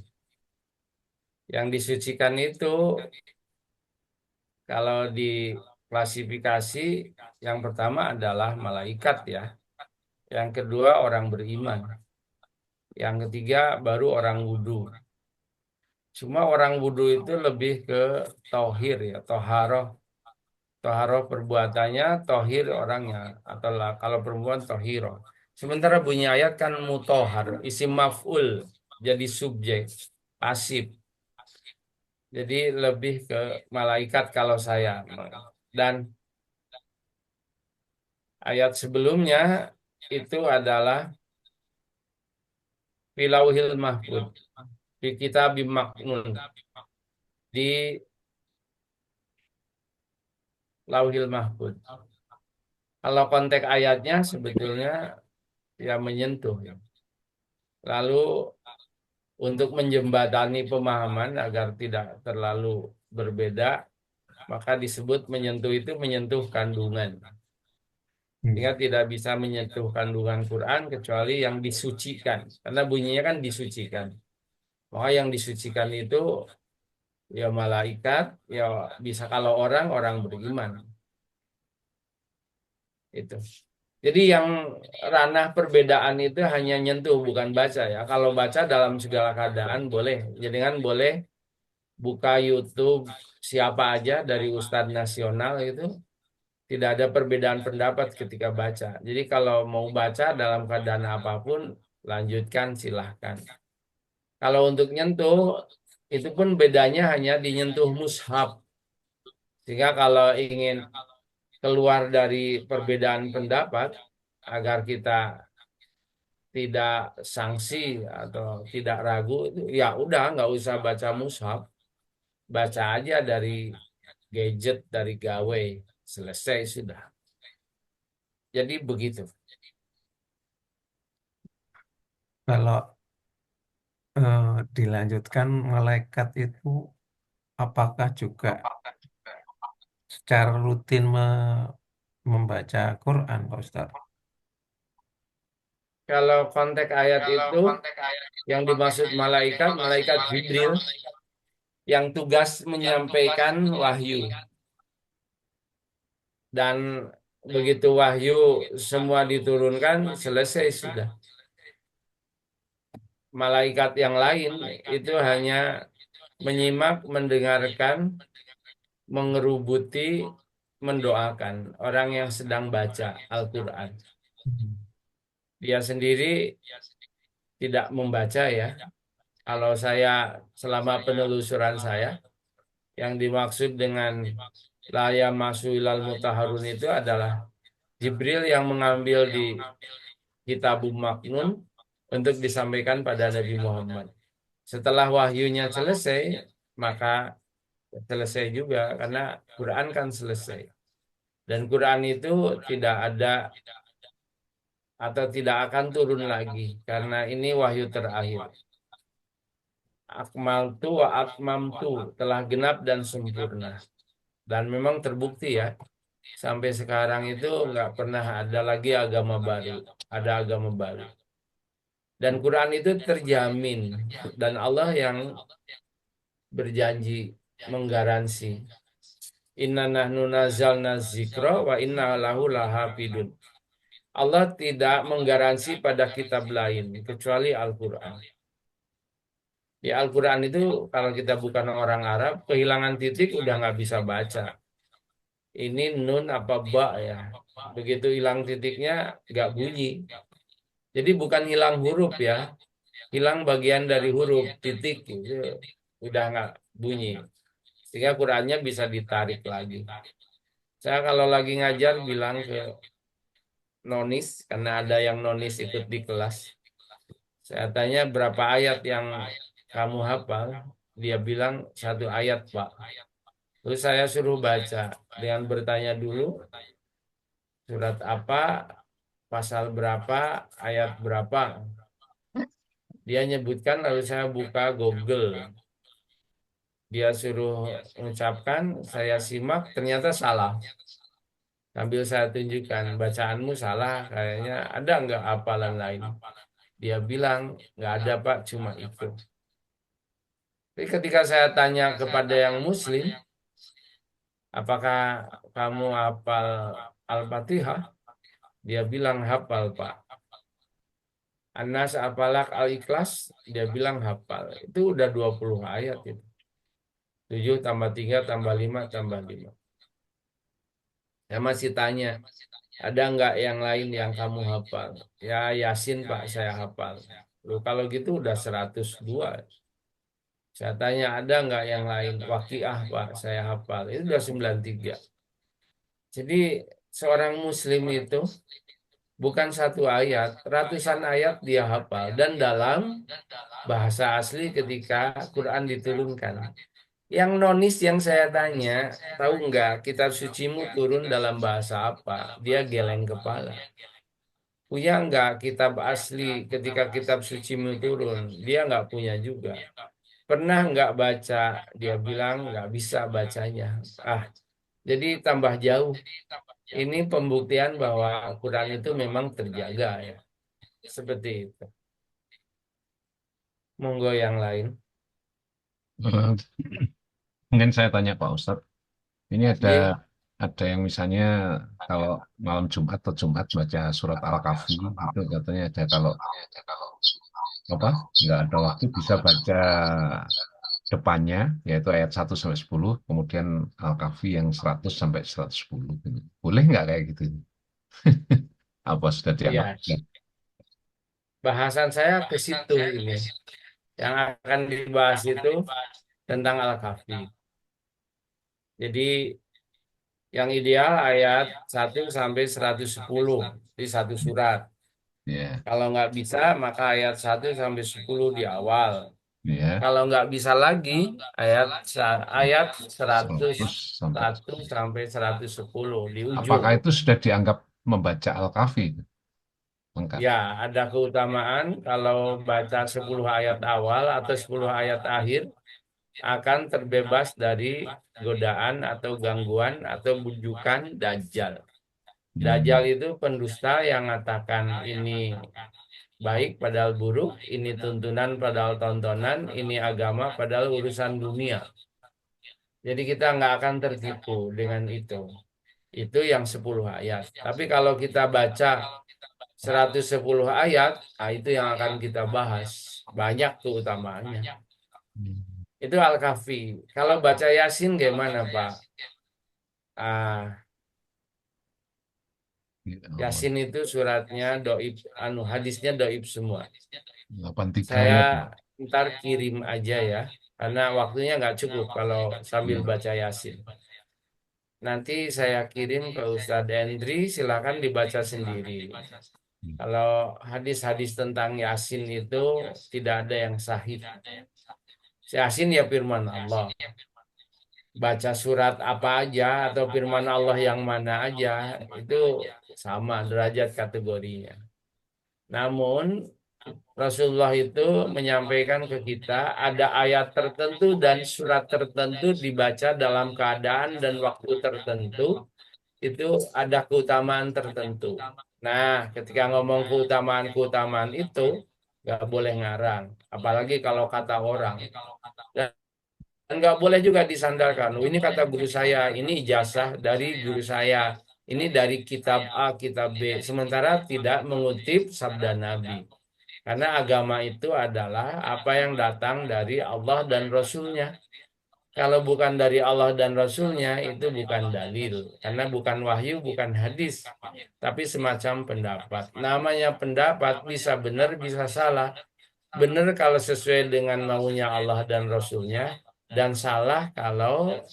Yang disucikan itu kalau diklasifikasi yang pertama adalah malaikat ya. Yang kedua orang beriman. Yang ketiga baru orang wudu. Cuma orang wudu itu lebih ke tauhir ya, toharoh. Toharoh perbuatannya, tohir orangnya. Atau kalau perempuan tohiro. Sementara bunyi ayat kan mutohar, isim maf'ul, jadi subjek, pasif. Jadi lebih ke malaikat kalau saya. Dan ayat sebelumnya itu adalah filauhil mahfud, di kitabim maknun, di lauhil mahfud. Kalau konteks ayatnya sebetulnya ya menyentuh. Lalu untuk menjembatani pemahaman agar tidak terlalu berbeda, maka disebut menyentuh itu menyentuh kandungan. Sehingga tidak bisa menyentuh kandungan Quran kecuali yang disucikan. Karena bunyinya kan disucikan. Maka yang disucikan itu ya malaikat, ya bisa kalau orang beriman. Itu. Jadi yang ranah perbedaan itu hanya nyentuh bukan baca ya. Kalau baca dalam segala keadaan boleh. Jadi kan boleh buka YouTube siapa aja dari Ustadz nasional itu tidak ada perbedaan pendapat ketika baca. Jadi kalau mau baca dalam keadaan apapun lanjutkan silahkan. Kalau untuk nyentuh itu pun bedanya hanya dinyentuh mushaf. Sehingga kalau ingin keluar dari perbedaan pendapat agar kita tidak sanksi atau tidak ragu itu ya udah nggak usah baca mushaf, baca aja dari gadget, dari gawai, selesai sudah. Jadi begitu. Kalau dilanjutkan malaikat itu apakah juga secara rutin membaca Quran, Pak Ustadz? Kalau konteks ayat itu yang dimaksud malaikat, malaikat Jibril yang tugas menyampaikan wahyu. Dan begitu wahyu semua diturunkan, selesai sudah. Malaikat yang lain itu hanya menyimak, mendengarkan, mengerubuti, mendoakan orang yang sedang baca Al-Quran. Dia sendiri tidak membaca ya. Kalau saya selama penelusuran saya, yang dimaksud dengan la yamassu ilal mutahharun itu adalah Jibril yang mengambil di Kitabul Maknun untuk disampaikan pada Nabi Muhammad. Setelah wahyunya selesai, maka selesai juga karena Quran kan selesai. Dan Quran itu tidak ada atau tidak akan turun lagi karena ini wahyu terakhir. Akmaltu wa atmamtu, telah genap dan sempurna. Dan memang terbukti ya, sampai sekarang itu nggak pernah ada lagi agama baru, ada agama baru. Dan Quran itu terjamin dan Allah yang berjanji menggaransi. Inna nahnu nazzalna dzikra wa inna lahu lahafidun. Allah tidak menggaransi pada kitab lain kecuali Al-Quran. Di Al-Quran itu kalau kita bukan orang Arab, kehilangan titik udah nggak bisa baca. Ini nun apa ba ya. Begitu hilang titiknya nggak bunyi. Jadi bukan hilang huruf ya, hilang bagian dari huruf, titik itu udah nggak bunyi. Sehingga Qurannya bisa ditarik lagi. Saya kalau lagi ngajar bilang ke nonis, karena ada yang nonis ikut di kelas. Saya tanya berapa ayat yang kamu hafal? Dia bilang 1 ayat, Pak. Terus saya suruh baca dengan bertanya dulu surat apa, pasal berapa, ayat berapa. Dia nyebutkan lalu saya buka Google. Dia suruh mengucapkan, saya simak, ternyata salah. Sambil saya tunjukkan, bacaanmu salah, kayaknya ada nggak hafalan lain? Dia bilang, nggak ada Pak, cuma itu. Tapi ketika saya tanya kepada yang muslim, apakah kamu hafal Al-Fatihah? Dia bilang hafal Pak. Anas apalak Al-Ikhlas? Dia bilang hafal. Itu udah 20 ayat itu. 7 tambah 3 tambah 5 tambah 5. Saya masih tanya, ada nggak yang lain yang kamu hafal? Ya Yasin Pak, saya hafal. Loh, kalau gitu udah 102. Saya tanya, ada nggak yang lain? Waqiah Pak, saya hafal. Itu udah 93. Jadi seorang muslim itu bukan 1 ayat, ratusan ayat dia hafal. Dan dalam bahasa asli ketika Quran diturunkan. Yang nonis yang saya tanya, tahu nggak kitab sucimu turun dalam bahasa apa? Dia geleng kepala. Punya nggak kitab asli ketika kitab sucimu turun? Dia nggak punya juga. Pernah nggak baca? Dia bilang nggak bisa bacanya. Jadi tambah jauh. Ini pembuktian bahwa Quran itu memang terjaga ya. Seperti itu. Monggo yang lain. Mungkin saya tanya Pak Ustadz, ini Iya. ada yang misalnya kalau malam Jumat atau Jumat baca surat Al-Kahfi itu katanya ada kalau apa nggak ada waktu bisa baca depannya yaitu ayat 1 sampai 10 kemudian Al-Kahfi yang 100 sampai 110 gitu. Boleh nggak kayak gitu? Apa sudah dianggap? Iya. Bahasan saya ke situ ini. Yang akan dibahas itu tentang Al-Kahfi. Jadi yang ideal ayat 1 sampai 110 di satu surat. Ya, Kalau nggak bisa, maka ayat 1 sampai 10 di awal. Ya, Kalau nggak bisa lagi, ayat 100 sampai 101 sampai 110 di ujung. apakah itu sudah dianggap membaca Al-Kahfi? Lengkap. Ya, ada keutamaan kalau baca 10 ayat awal atau 10 ayat akhir akan terbebas dari godaan atau gangguan atau bujukan Dajjal. Dajjal Hmm. itu pendusta yang mengatakan ini baik padahal buruk, ini tuntunan padahal tontonan, ini agama padahal urusan dunia. Jadi kita nggak akan tertipu dengan itu. Itu yang 10 ayat. Tapi kalau kita baca 110 ayat, nah itu yang akan kita bahas. Banyak keutamaannya. Itu Al-Kahfi. Kalau baca Yasin gimana, Pak? Ah, Oh, Yasin itu suratnya doib, hadisnya doib semua. 83 Saya ayat, Pak. ntar kirim aja ya, karena waktunya nggak cukup kalau sambil Hmm. baca Yasin. Nanti saya kirim ke Ustadz Endri, silakan dibaca sendiri. Kalau hadis-hadis tentang Yasin itu tidak ada yang sahih. Yasin ya firman Allah. Baca surat apa aja atau firman Allah yang mana aja itu sama derajat kategorinya. Namun Rasulullah itu menyampaikan ke kita ada ayat tertentu dan surat tertentu dibaca dalam keadaan dan waktu tertentu itu ada keutamaan tertentu. Nah, ketika ngomong keutamaan-keutamaan itu nggak boleh ngarang, apalagi kalau kata orang. Dan nggak boleh juga disandarkan. Oh, ini kata guru saya, ini ijazah dari guru saya, ini dari kitab A, kitab B. Sementara tidak mengutip sabda Nabi. Karena agama itu adalah apa yang datang dari Allah dan Rasul-Nya. Kalau bukan dari Allah dan Rasul-Nya, itu bukan dalil. Karena bukan wahyu, bukan hadis. Tapi semacam pendapat. Namanya pendapat bisa benar, bisa salah. Benar kalau sesuai dengan maunya Allah dan Rasul-Nya. Dan salah kalau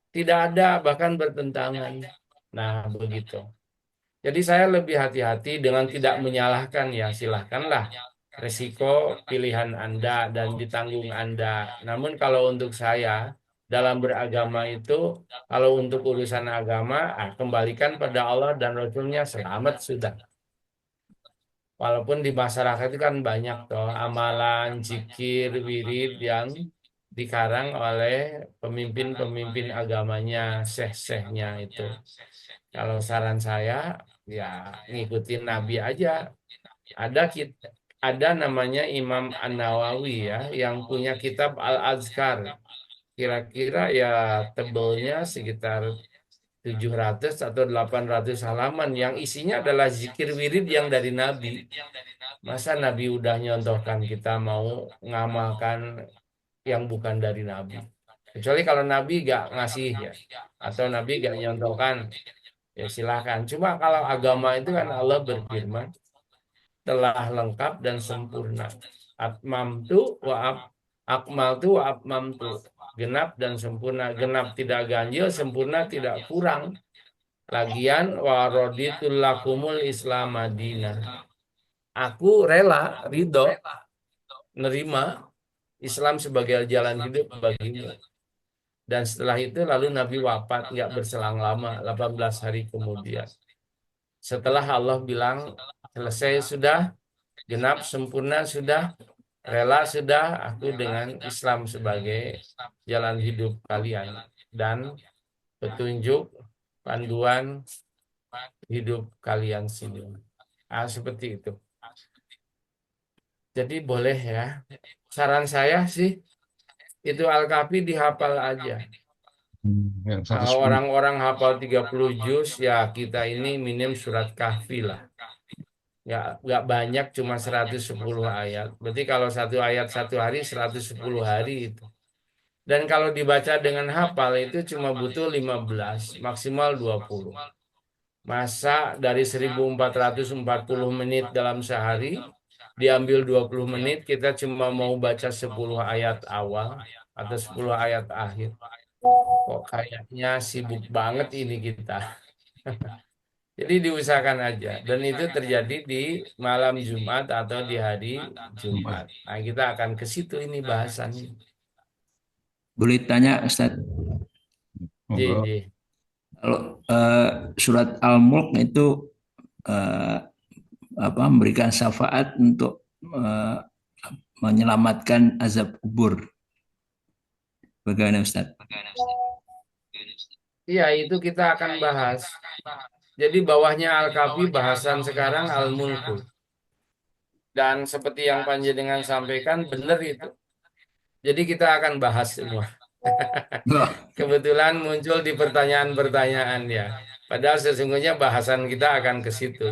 tidak ada, bahkan bertentangan. Nah, begitu. Jadi saya lebih hati-hati dengan tidak menyalahkan ya, silahkanlah. Resiko pilihan Anda dan ditanggung Anda. Namun kalau untuk saya, dalam beragama itu, kalau untuk urusan agama, kembalikan pada Allah dan Rasul-Nya, selamat sudah. Walaupun di masyarakat itu kan banyak toh amalan, zikir, wirid yang dikarang oleh pemimpin-pemimpin agamanya, syekh-syekhnya itu. Kalau saran saya, ya ngikutin Nabi aja. Ada namanya Imam An-Nawawi ya, yang punya kitab Al-Azkar. Kira-kira ya tebelnya sekitar 700 atau 800 halaman yang isinya adalah zikir wirid yang dari Nabi. Masa Nabi udah nyontohkan kita mau ngamalkan yang bukan dari Nabi. Kecuali kalau Nabi gak ngasih ya. Atau Nabi gak nyontohkan. Ya silahkan. Cuma kalau agama itu kan Allah berfirman. Telah lengkap dan sempurna. Atmamtu wa akmaltu wa atmamtu. Genap dan sempurna. Genap tidak ganjil, sempurna tidak kurang. Lagian wa raditul lakumul Islam Madinah. Aku rela, ridho, nerima Islam sebagai jalan hidup bagimu. Dan setelah itu lalu Nabi wafat nggak berselang lama, 18 hari kemudian. Setelah Allah bilang selesai sudah, genap sempurna sudah, rela sudah aku dengan Islam sebagai jalan hidup kalian dan petunjuk panduan hidup kalian sini. Seperti itu. Jadi boleh ya. Saran saya sih itu Al-Kahfi dihafal aja. Yang Kalau 110. orang-orang hafal 30 juz ya kita ini minim surat Kahfi lah. Nggak banyak cuma 110 ayat. Berarti kalau satu ayat satu hari 110 hari itu. Dan kalau dibaca dengan hafal itu cuma butuh 15, maksimal 20. Masa dari 1440 menit dalam sehari diambil 20 menit kita cuma mau baca 10 ayat awal atau 10 ayat akhir. Kok kayaknya sibuk banget ini kita. Jadi diusahakan aja. Dan itu terjadi di malam Jumat atau di hari Jumat. Nah, kita akan ke situ ini bahasannya. Boleh tanya Ustaz, Monggo. Ji. kalau surat Al-Mulk itu eh, memberikan syafaat untuk menyelamatkan azab kubur. Bagaimana Ustaz? Iya, itu kita akan bahas. Jadi bawahnya Al-Kafi bahasan sekarang Al-Mulku. Dan seperti yang Panjenengan sampaikan, benar itu. Jadi kita akan bahas semua. Kebetulan muncul di pertanyaan-pertanyaan ya. Padahal sesungguhnya bahasan kita akan ke situ.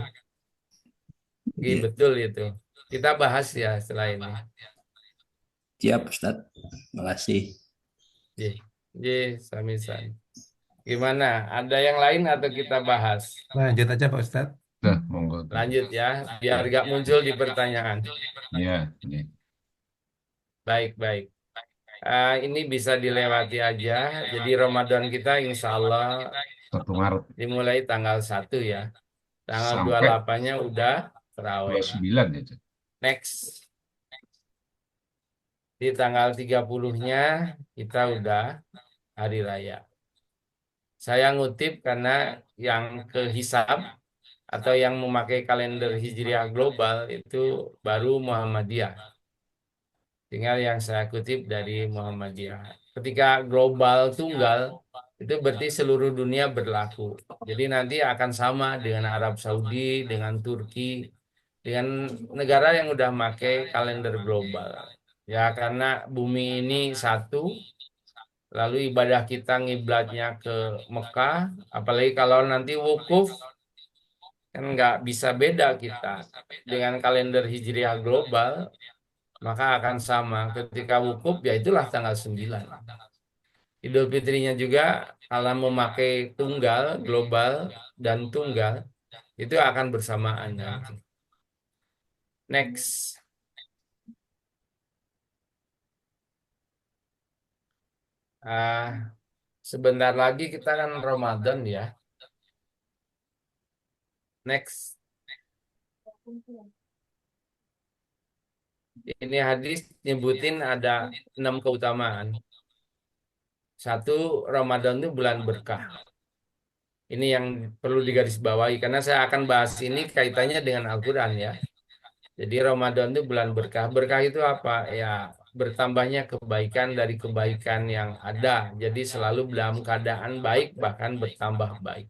Iya, Ya, betul itu. Kita bahas ya setelah ini. siap Ustaz. Terima kasih. Ji, sami-sami. Gimana? Ada yang lain atau kita bahas? Lanjut aja Pak Ustadz. Dah, monggo. Lanjut ya, biar gak muncul di pertanyaan. Iya, ini. Baik, baik. Ini bisa dilewati aja. Jadi Ramadan kita insya Allah 1 Maret dimulai tanggal 1 ya. Tanggal sampai 28-nya udah terawih. 29 ya. Cak? Next. Di tanggal 30-nya kita udah hari raya. Saya ngutip karena yang kehisab atau yang memakai kalender Hijriah global itu baru Muhammadiyah. Tinggal yang saya kutip dari Muhammadiyah. Ketika global tunggal, itu berarti seluruh dunia berlaku. Jadi nanti akan sama dengan Arab Saudi, dengan Turki, dengan negara yang udah pakai kalender global. Ya karena bumi ini satu, lalu ibadah kita ngiblatnya ke Mekah, apalagi kalau nanti wukuf, kan nggak bisa beda kita. Dengan kalender Hijriah global, maka akan sama. Ketika wukuf, ya itulah tanggal 9. Idul Fitrinya juga, kalau memakai tunggal, global, dan tunggal, itu akan bersamaan nanti. Next. Sebentar lagi kita kan Ramadan ya. Next. Ini hadis nyebutin ada 6 keutamaan. Satu, Ramadan itu bulan berkah. Ini yang perlu digarisbawahi karena saya akan bahas ini kaitannya dengan Al-Quran ya. Jadi Ramadan itu bulan berkah. Berkah itu apa? Ya bertambahnya kebaikan dari kebaikan yang ada. Jadi selalu dalam keadaan baik bahkan bertambah baik.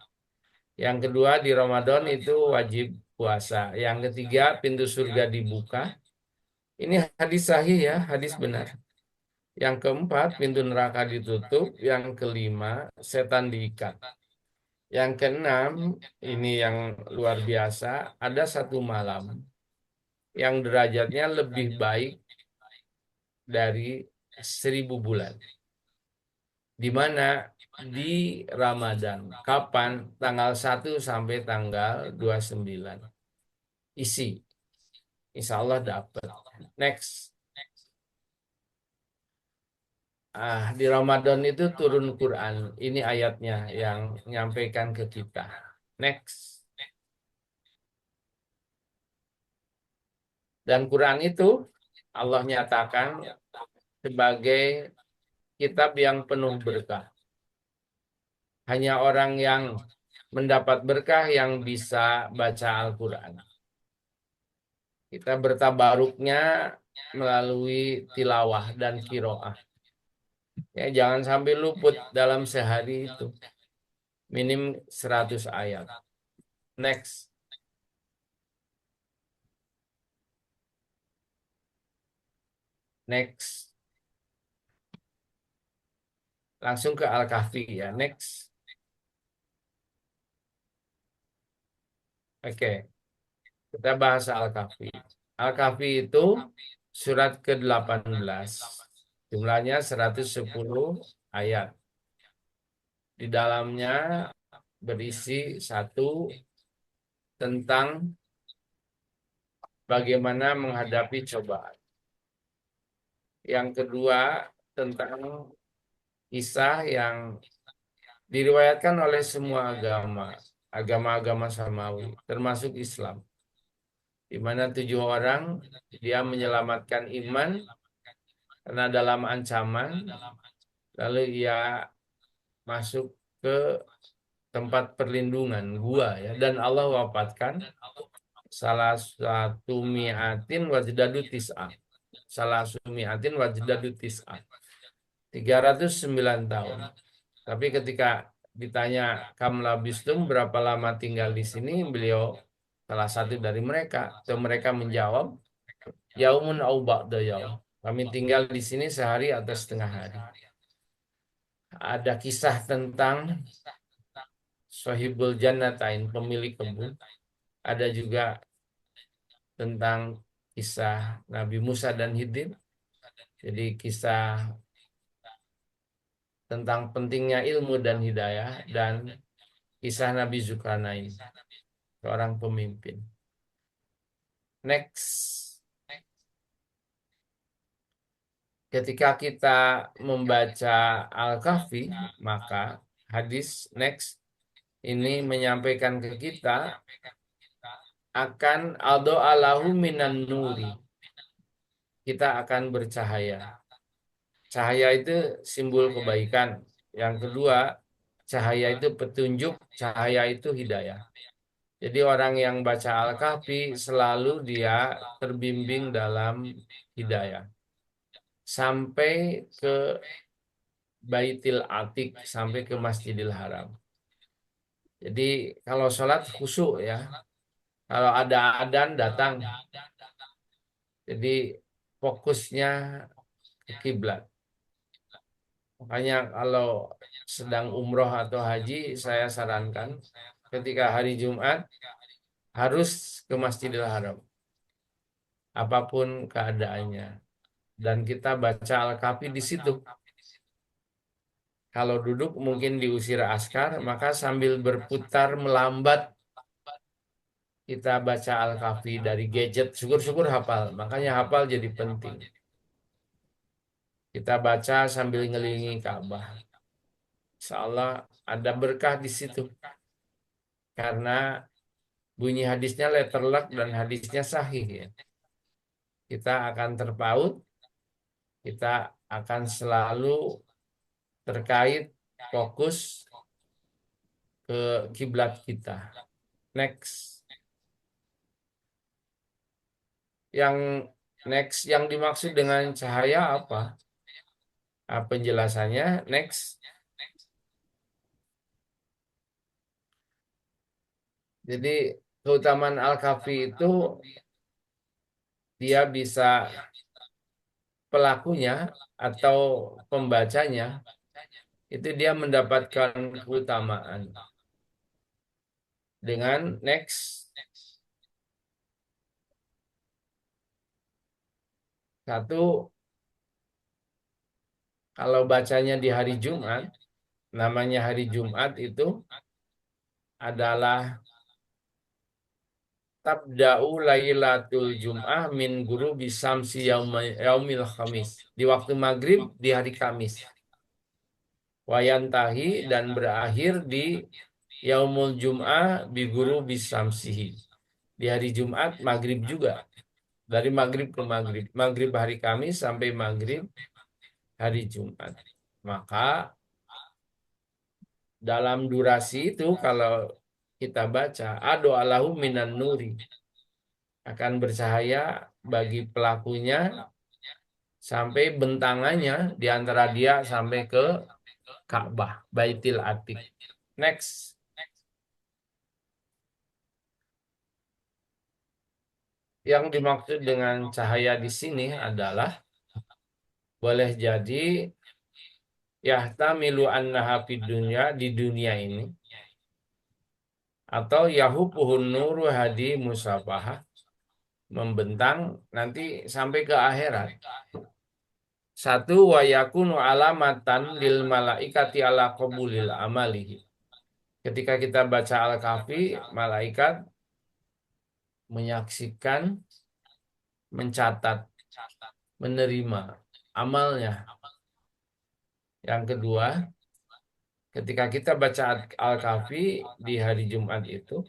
Yang kedua di Ramadan itu wajib puasa. Yang ketiga pintu surga dibuka. Ini hadis sahih ya, hadis benar. Yang keempat pintu neraka ditutup. Yang kelima setan diikat. Yang keenam ini yang luar biasa. Ada satu malam yang derajatnya lebih baik dari 1000 bulan. Di mana? Di Ramadan. Kapan? Tanggal 1 sampai tanggal 29. Isi. Insya Allah dapat. Next. Di Ramadan itu turun Quran. Ini ayatnya yang menyampaikan ke kita. Next. Dan Quran itu Allah nyatakan sebagai kitab yang penuh berkah. Hanya orang yang mendapat berkah yang bisa baca Al-Quran. Kita bertabaruknya melalui tilawah dan kiroah. Ya, jangan sampai luput dalam sehari itu. Minim 100 ayat. Next. Next. Langsung ke Al-Kahfi ya. Next. Oke. Kita bahas Al-Kahfi. Al-Kahfi itu surat ke-18. Jumlahnya 110 ayat. Di dalamnya berisi satu tentang bagaimana menghadapi cobaan. Yang kedua tentang kisah yang diriwayatkan oleh semua agama. agama-agama samawi, termasuk Islam. Di mana 7 orang dia menyelamatkan iman karena dalam ancaman, lalu ia masuk ke tempat perlindungan gua ya, dan Allah wafatkan salah satu mi'atin wajdadu tis'ah. Salah satu mi'atin wajdadu tis'ah. 309 tahun. Tapi ketika ditanya kam labistum, berapa lama tinggal di sini, beliau salah satu dari mereka atau mereka menjawab yaumun au ba'da yaum. Kami tinggal di sini sehari atau setengah hari. Ada kisah tentang Sohibul Jannatain, pemilik kebun. Ada juga tentang kisah Nabi Musa dan Khidir. Jadi kisah tentang pentingnya ilmu dan hidayah, dan kisah Nabi Zulkarnain, seorang pemimpin. Next. Ketika kita membaca Al-Kahfi, maka hadis next ini menyampaikan ke kita akan alahu minan nuri. Kita akan bercahaya. Cahaya itu simbol kebaikan. Yang kedua, cahaya itu petunjuk, cahaya itu hidayah. Jadi orang yang baca Al-Kahfi selalu dia terbimbing dalam hidayah. Sampai ke Baitil Atiq, sampai ke Masjidil Haram. Jadi kalau sholat khusyuk ya. Kalau ada adzan datang. Jadi fokusnya ke kiblat. Makanya kalau sedang umroh atau haji, saya sarankan ketika hari Jumat harus ke Masjidil Haram. Apapun keadaannya. Dan kita baca Al-Kahfi di situ. Kalau duduk mungkin diusir askar, maka sambil berputar melambat kita baca Al-Kahfi dari gadget. Syukur-syukur hafal. Makanya hafal jadi penting. Kita baca sambil ngelilingi Ka'bah. Insya Allah ada berkah di situ. Karena bunyi hadisnya letter luck dan hadisnya sahih ya. Kita akan terpaut. Kita akan selalu terkait fokus ke kiblat kita. Next. Yang dimaksud dengan cahaya apa? Penjelasannya next. Jadi keutamaan Al-Kahfi itu dia bisa pelakunya atau pembacanya itu dia mendapatkan keutamaan dengan next. Satu, kalau bacanya di hari Jumat, namanya hari Jumat itu adalah tabda'u lailatul jum'ah min ghurubi samsi yaumil khamis. Di waktu maghrib di hari Kamis. Wayantahi dan berakhir di yaumul jum'ah bi ghurubi samsihi. Di hari Jumat maghrib juga. Dari maghrib ke maghrib. Maghrib hari Kamis sampai maghrib hari Jumat. Maka dalam durasi itu kalau kita baca ado'alahu minan nuri, akan bercahaya bagi pelakunya sampai bentangannya di antara dia sampai ke Ka'bah, Baitil Atiq. Next. Yang dimaksud dengan cahaya di sini adalah boleh jadi yahtamilu annaha fid dunya, di dunia ini, atau yahupuhun nuru hadi musafahah, membentang nanti sampai ke akhirat. Satu, wa yakunu alamatan lil malaikati ala qabulil amalihi. Ketika kita baca Al-Kahfi, malaikat menyaksikan, mencatat, menerima amalnya. Yang kedua, Ketika kita baca Al-Kahfi di hari Jumat itu,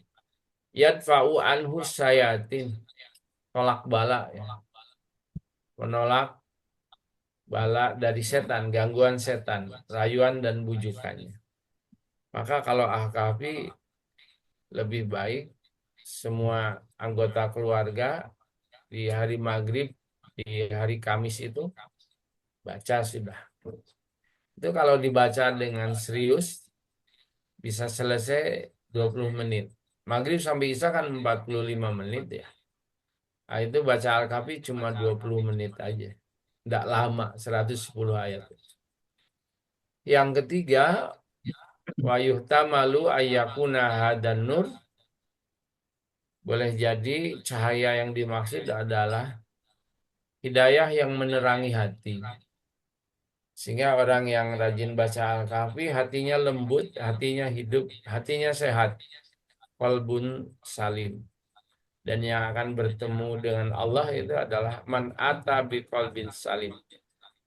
yadfa'u anhu sayatin, tolak bala ya, menolak bala dari setan, gangguan setan, rayuan dan bujukannya. Maka kalau Al-Kahfi lebih baik semua anggota keluarga di hari Maghrib, di hari Kamis itu baca sudah. Itu kalau dibaca dengan serius bisa selesai 20 menit. Maghrib sampai Isya kan 45 menit ya. Nah, itu baca Al-Kahfi cuma 20 menit aja. Tidak lama, 110 ayat. Yang ketiga, wa yuhtamalu ayyakuna hadan nur. Boleh jadi cahaya yang dimaksud adalah hidayah yang menerangi hati. Sehingga orang yang rajin baca Al-Kahfi hatinya lembut, hatinya hidup, hatinya sehat. Qalbun salim. Dan yang akan bertemu dengan Allah itu adalah man ata biqalbin salim.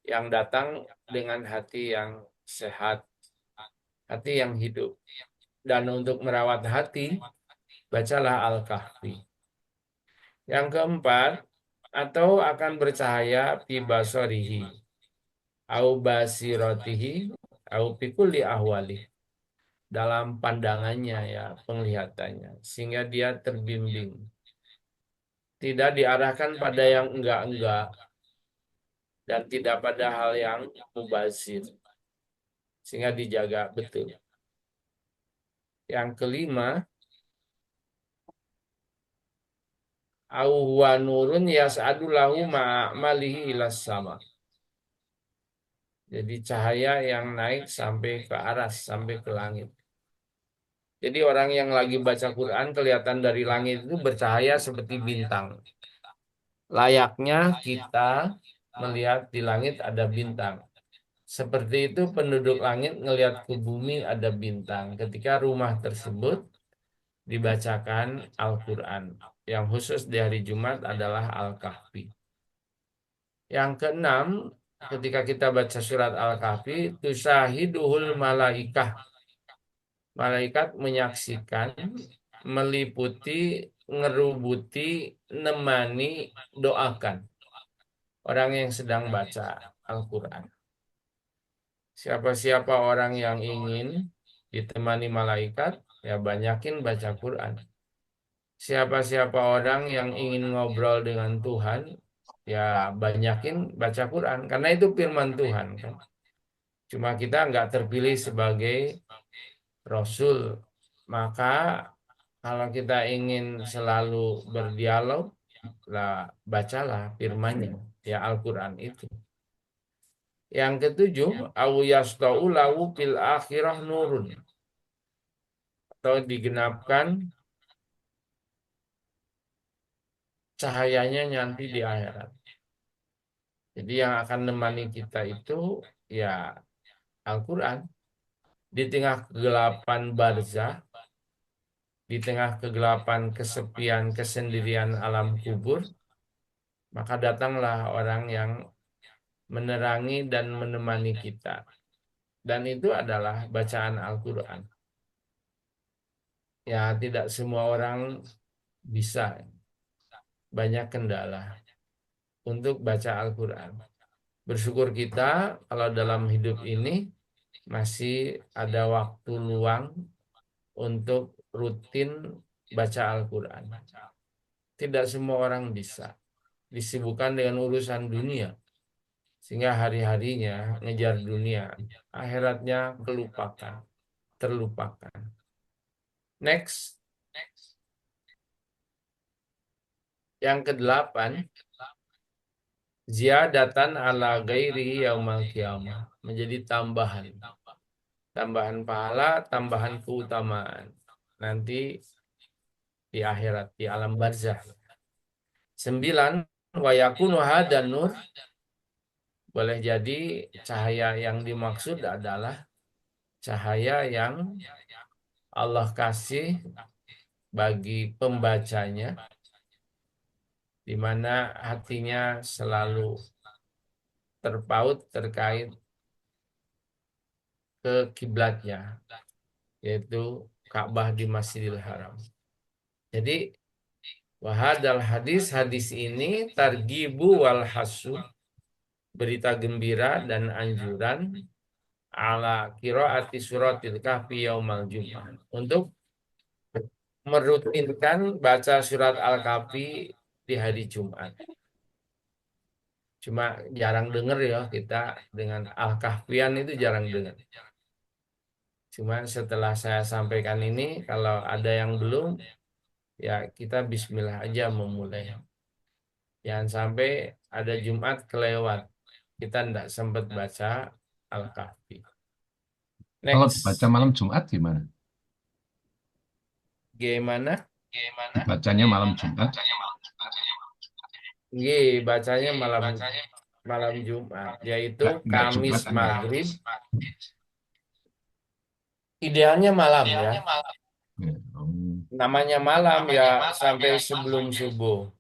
Yang datang dengan hati yang sehat, hati yang hidup. Dan untuk merawat hati, bacalah Al-Kahfi. Yang keempat, atau akan bercahaya fi basarihi au basiratihi au fi kulli ahwali, dalam pandangannya ya, penglihatannya, sehingga dia terbimbing. Tidak diarahkan pada yang enggak-enggak dan tidak pada hal yang mubazir. Sehingga dijaga betul. Yang kelima, au huwa nurun yas'adu lahu ma'amalihi ilas sama. Jadi cahaya yang naik sampai ke aras, sampai ke langit. Jadi orang yang lagi baca Quran kelihatan dari langit itu bercahaya seperti bintang. Layaknya kita melihat di langit ada bintang. Seperti itu penduduk langit ngelihat ke bumi ada bintang. Ketika rumah tersebut dibacakan Al-Quran. Yang khusus di hari Jumat adalah Al-Kahfi. Yang keenam, ketika kita baca surat Al-Kahfi, tusahiduhul malaikah. Malaikat menyaksikan, meliputi, ngerubuti, nemani, doakan orang yang sedang baca Al-Quran. Siapa-siapa orang yang ingin ditemani malaikat, ya banyakin baca Quran. Siapa-siapa orang yang ingin ngobrol dengan Tuhan, ya banyakin baca Quran. Karena itu firman Tuhan kan. Cuma kita nggak terpilih sebagai Rasul. Maka kalau kita ingin selalu berdialog, lah bacalah firman-Nya, ya Al-Quran itu. Yang ketujuh, au yastau lahu fil akhirah nurun, atau digenapkan cahayanya nanti di akhirat. Jadi yang akan menemani kita itu ya Al-Quran. Di tengah kegelapan barzah, di tengah kegelapan kesepian, kesendirian alam kubur, maka datanglah orang yang menerangi dan menemani kita. Dan itu adalah bacaan Al-Quran. Ya, tidak semua orang bisa. Banyak kendala untuk baca Al-Quran. Bersyukur kita kalau dalam hidup ini masih ada waktu luang untuk rutin baca Al-Quran. Tidak semua orang bisa. Disibukkan dengan urusan dunia. Sehingga hari-harinya ngejar dunia. Akhiratnya kelupakan. Terlupakan. Next. Yang kedelapan. Ziyadatan ala ghairi yaumal qiyamah. Menjadi tambahan. Tambahan pahala, tambahan keutamaan. Nanti di akhirat, di alam barzah. 9. Wa yakunu hadan nur. Boleh jadi cahaya yang dimaksud adalah cahaya yang Allah kasih bagi pembacanya, di mana hatinya selalu terpaut terkait ke kiblatnya, yaitu Ka'bah di Masjidil Haram. Jadi wahadal hadis ini targibu wal hasu, berita gembira dan anjuran ala qiraati suratil kahfi yaumal jum'ah, untuk merutinkan baca surat Al-Kahfi di hari Jumat. Cuma jarang dengar ya kita dengan Al-Kahfian, itu jarang dengar. Cuma setelah saya sampaikan ini, kalau ada yang belum, ya kita bismillah aja memulai. Jangan sampai ada Jumat kelewat, kita tidak sempat baca Al-Kahfi. Kalau Next. baca malam Jumat gimana? Gimana? Bacanya malam Jumat. Bacanya malam Jumat, yaitu Nggak Kamis Jumat, enggak. Maghrib. Idealnya malam ya. Ya, Namanya malam ya sampai sebelum subuh.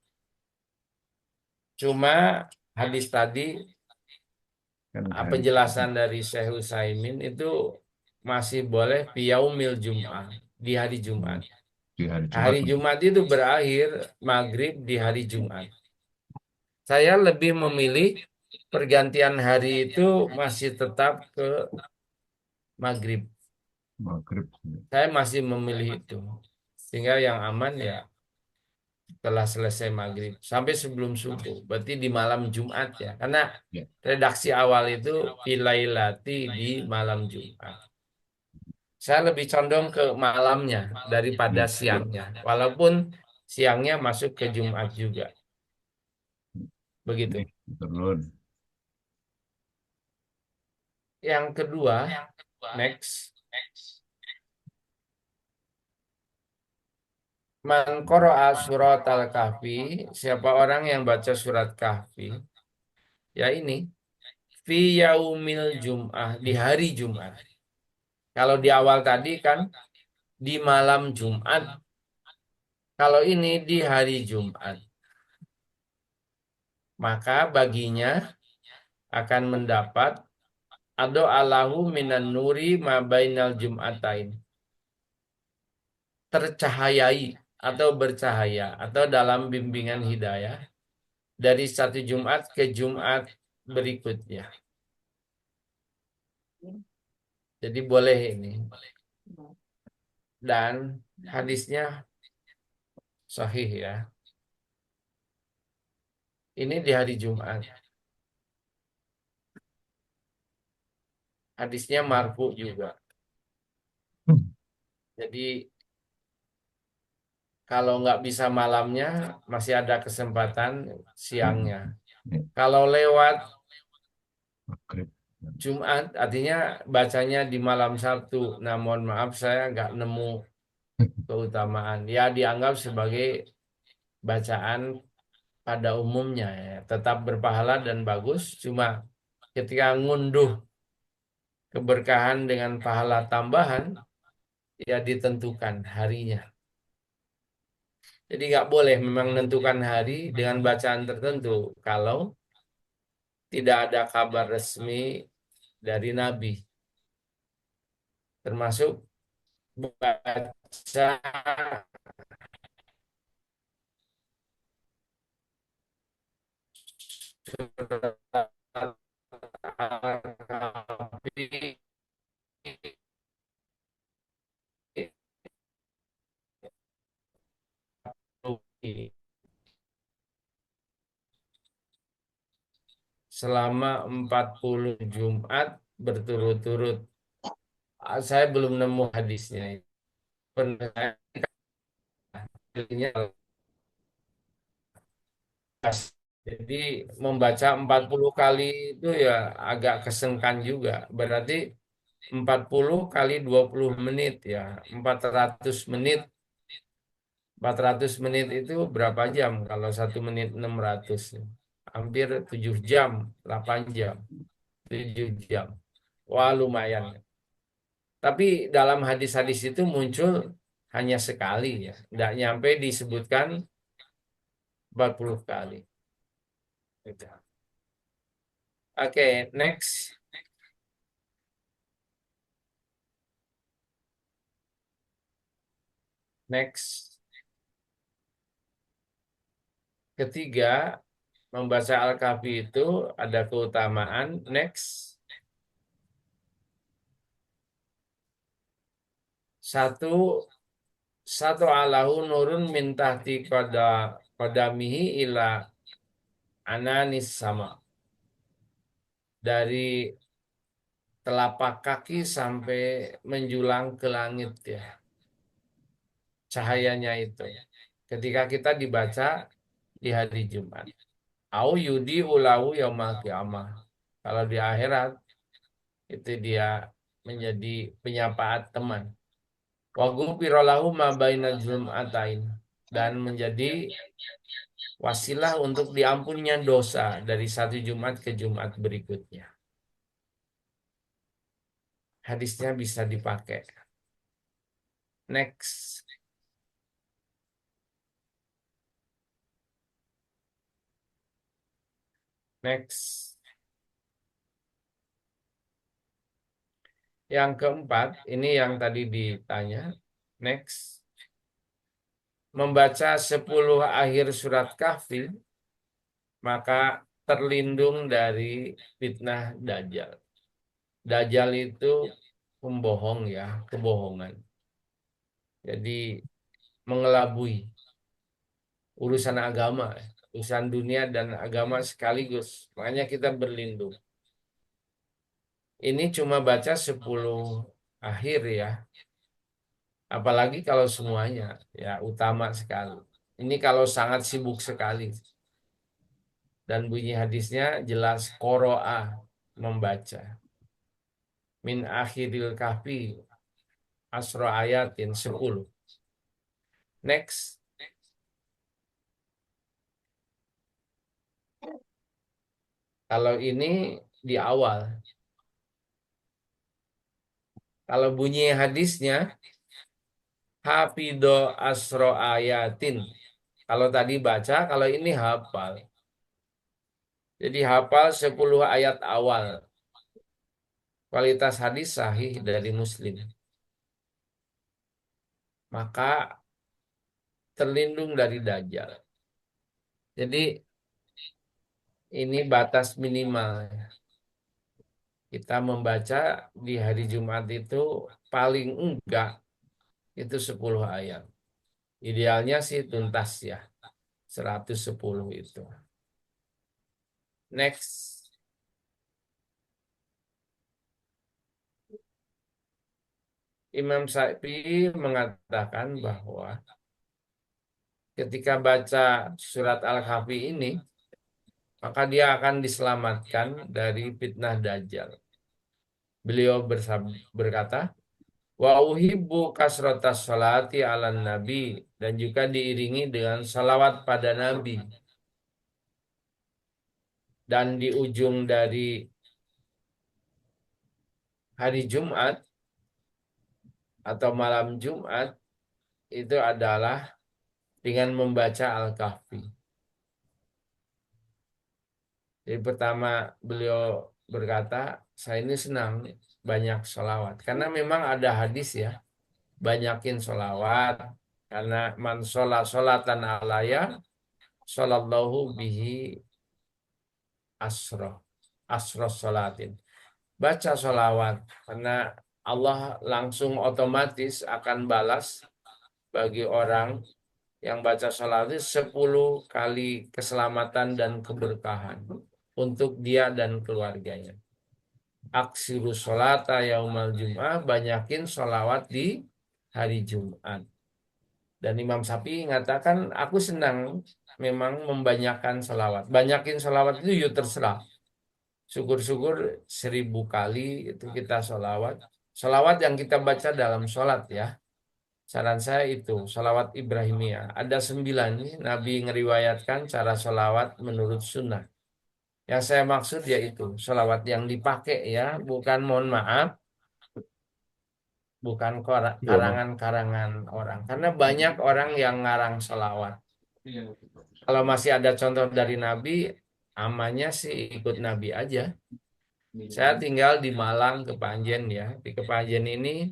Cuma hadis tadi, kan penjelasan dari Syekh Utsaimin itu masih boleh yaumil Jum'ah, di hari Jumat. di hari Jumat. Hari Jumat itu berakhir maghrib di hari Jumat. Saya lebih memilih pergantian hari itu masih tetap ke maghrib. Maghrib. Saya masih memilih itu. Sehingga yang aman ya setelah selesai maghrib sampai sebelum subuh. Berarti di malam Jumat ya. Karena Ya. redaksi awal itu filailati, di malam Jumat. Saya lebih condong ke malamnya daripada siangnya. Walaupun siangnya masuk ke Jumat juga. Begitu. Turun. Yang kedua, next. Man qara'a surat al-kahfi, siapa orang yang baca surat kahfi, ya ini, fi yaumil jum'ah, di hari Jumat. Kalau di awal tadi kan di malam Jumat, kalau ini di hari Jumat, maka baginya akan mendapat ado alahu minan nuri ma bainal jum'atain, tercahayai atau bercahaya atau dalam bimbingan hidayah dari satu Jumat ke Jumat berikutnya. Jadi boleh ini. Dan hadisnya sahih ya. Ini di hari Jumat. Hadisnya marfu juga. Jadi kalau nggak bisa malamnya, masih ada kesempatan siangnya. Kalau lewat Maghrib. Jumat, artinya bacanya di malam Sabtu. Nah, mohon maaf saya nggak nemu keutamaan. Ya dianggap sebagai bacaan pada umumnya ya. Tetap berpahala dan bagus. Cuma ketika ngunduh keberkahan dengan pahala tambahan, ya ditentukan harinya. Jadi nggak boleh memang menentukan hari dengan bacaan tertentu kalau tidak ada kabar resmi dari Nabi. Termasuk baca surat Al-Kahfi selama 40 Jumat berturut-turut. Saya belum nemu hadisnya. Pernah jadi membaca 40 kali itu ya agak kesengkan juga. Berarti 40 kali 20 menit ya, 400 menit. 400 menit itu berapa jam? Kalau 1 menit 600. Hampir 7 jam, 8 jam. 7 jam. Wah, lumayan. Tapi dalam hadis-hadis itu muncul hanya sekali ya. Tidak nyampe disebutkan 40 kali. Gitu. Oke, next. Next. Ketiga, membaca Al-Kahfi itu ada keutamaan. Next. Satu alahu nurun min tahti qadamihi ila ananis sama. Dari telapak kaki sampai menjulang ke langit ya. Cahayanya itu. Ketika kita dibaca di hari Jumat. Au yudi ulahu yaumal qiyamah. Kalau di akhirat itu dia menjadi penyapaat teman. Wa ghufira lahu ma baina jum'atain, dan menjadi wasilah untuk diampuninya dosa dari satu Jumat ke Jumat berikutnya. Hadisnya bisa dipakai. Next. Next. Yang keempat, ini yang tadi ditanya. Next. Membaca 10 akhir surat Kahfi, maka terlindung dari fitnah Dajjal. Dajjal itu pembohong ya, kebohongan. Jadi mengelabui urusan agama, urusan dunia dan agama sekaligus. Makanya kita berlindung. Ini cuma baca 10 akhir ya. Apalagi kalau semuanya ya utama sekali. Ini kalau sangat sibuk sekali. Dan bunyi hadisnya jelas qoro'a, membaca. Min akhiril kahfi asro ayatin 10. Next. Kalau ini di awal. Kalau bunyi hadisnya hafidho asro ayatin. Kalau tadi baca, kalau ini hafal. Jadi hafal 10 ayat awal. Kualitas hadis sahih dari Muslim. Maka terlindung dari Dajjal. Jadi ini batas minimal. Kita membaca di hari Jumat itu paling enggak itu 10 ayat. Idealnya sih tuntas ya. 110 itu. Next. Imam Syafi'i mengatakan bahwa ketika baca surat Al-Kahfi ini, maka dia akan diselamatkan dari fitnah Dajjal. Beliau berkata, wa uhibbu kasratas salati ala nabi, dan juga diiringi dengan salawat pada Nabi. Dan di ujung dari hari Jumat atau malam Jumat itu adalah dengan membaca Al-Kahfi. Jadi pertama beliau berkata, saya ini senang banyak sholawat. Karena memang ada hadis ya, banyakin sholawat. Karena man sholatan alaya, sholallahu bihi asro sholatin. Baca sholawat, karena Allah langsung otomatis akan balas bagi orang yang baca sholawat itu 10 kali keselamatan dan keberkahan untuk dia dan keluarganya. Aksiru sholata yaumal jum'ah, banyakin sholawat di hari Jumat. Dan Imam Syafi'i mengatakan, aku senang memang membanyakkan sholawat. Banyakin sholawat itu yuk terserah. Syukur-syukur 1000 kali itu kita sholawat. Sholawat yang kita baca dalam sholat ya. Saran saya itu, sholawat Ibrahimiyah. Ada 9, Nabi ngeriwayatkan cara sholawat menurut sunnah. Yang saya maksud yaitu sholawat yang dipakai ya, bukan, mohon maaf, bukan karangan-karangan orang. Karena banyak orang yang ngarang sholawat. Kalau masih ada contoh dari Nabi, amannya sih ikut Nabi aja. Saya tinggal di Malang, Kepanjen ya. Di Kepanjen ini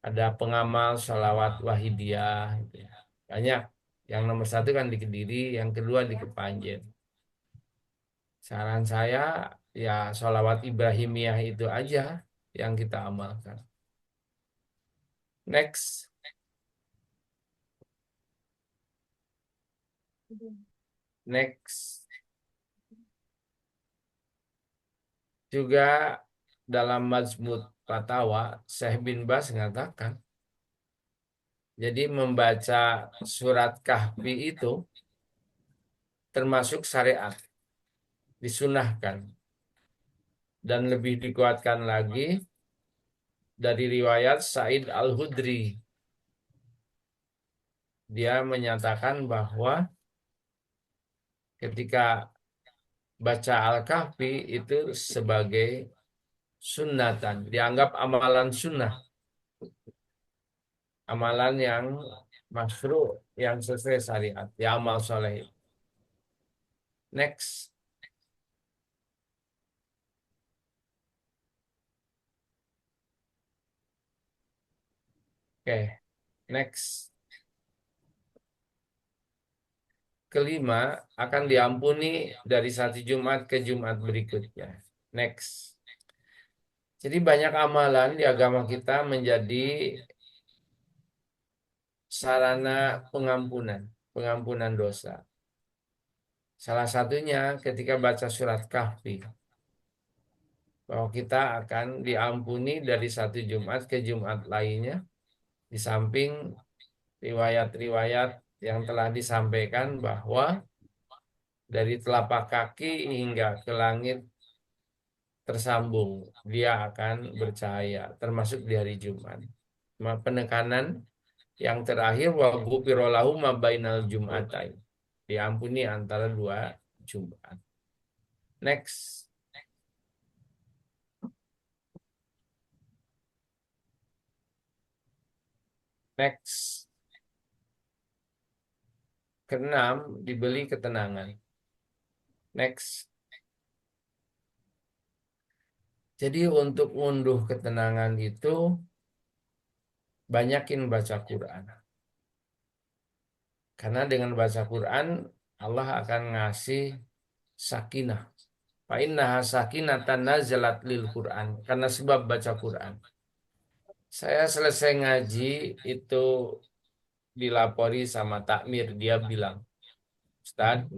ada pengamal sholawat wahidiyah gitu ya. Banyak. Yang nomor satu kan di Kediri, yang kedua di Kepanjen. Saran saya ya sholawat Ibrahimiyah itu aja yang kita amalkan. Next. Next. Juga dalam Majmud Fatawa, Syekh bin Baz mengatakan, jadi membaca surat Kahfi itu termasuk syariat, disunahkan. Dan lebih dikuatkan lagi dari riwayat Sa'id Al-Hudri. Dia menyatakan bahwa ketika baca Al-Kahfi itu sebagai sunnatan, dianggap amalan sunnah, amalan yang masyru', yang sesuai syariat, ya amal soleh. Next. Oke, next. Kelima, akan diampuni dari satu Jumat ke Jumat berikutnya. Next. Jadi banyak amalan di agama kita menjadi sarana pengampunan dosa. Salah satunya ketika baca surat Kahfi, bahwa kita akan diampuni dari satu Jumat ke Jumat lainnya, di samping riwayat-riwayat yang telah disampaikan bahwa dari telapak kaki hingga ke langit tersambung, dia akan bercahaya, termasuk di hari Jumat. Penekanan yang terakhir, wa ghufira lahu ma bainal jum'atain, diampuni antara dua Jumat. Next. Next. Keenam, dibeli ketenangan. Next. Jadi untuk unduh ketenangan itu banyakin baca Quran. Karena dengan baca Quran Allah akan ngasih sakinah. Fa innaha sakinatan nazalat lil Quran. Karena sebab baca Quran. Saya selesai ngaji itu dilapori sama takmir, dia bilang, Ustaz,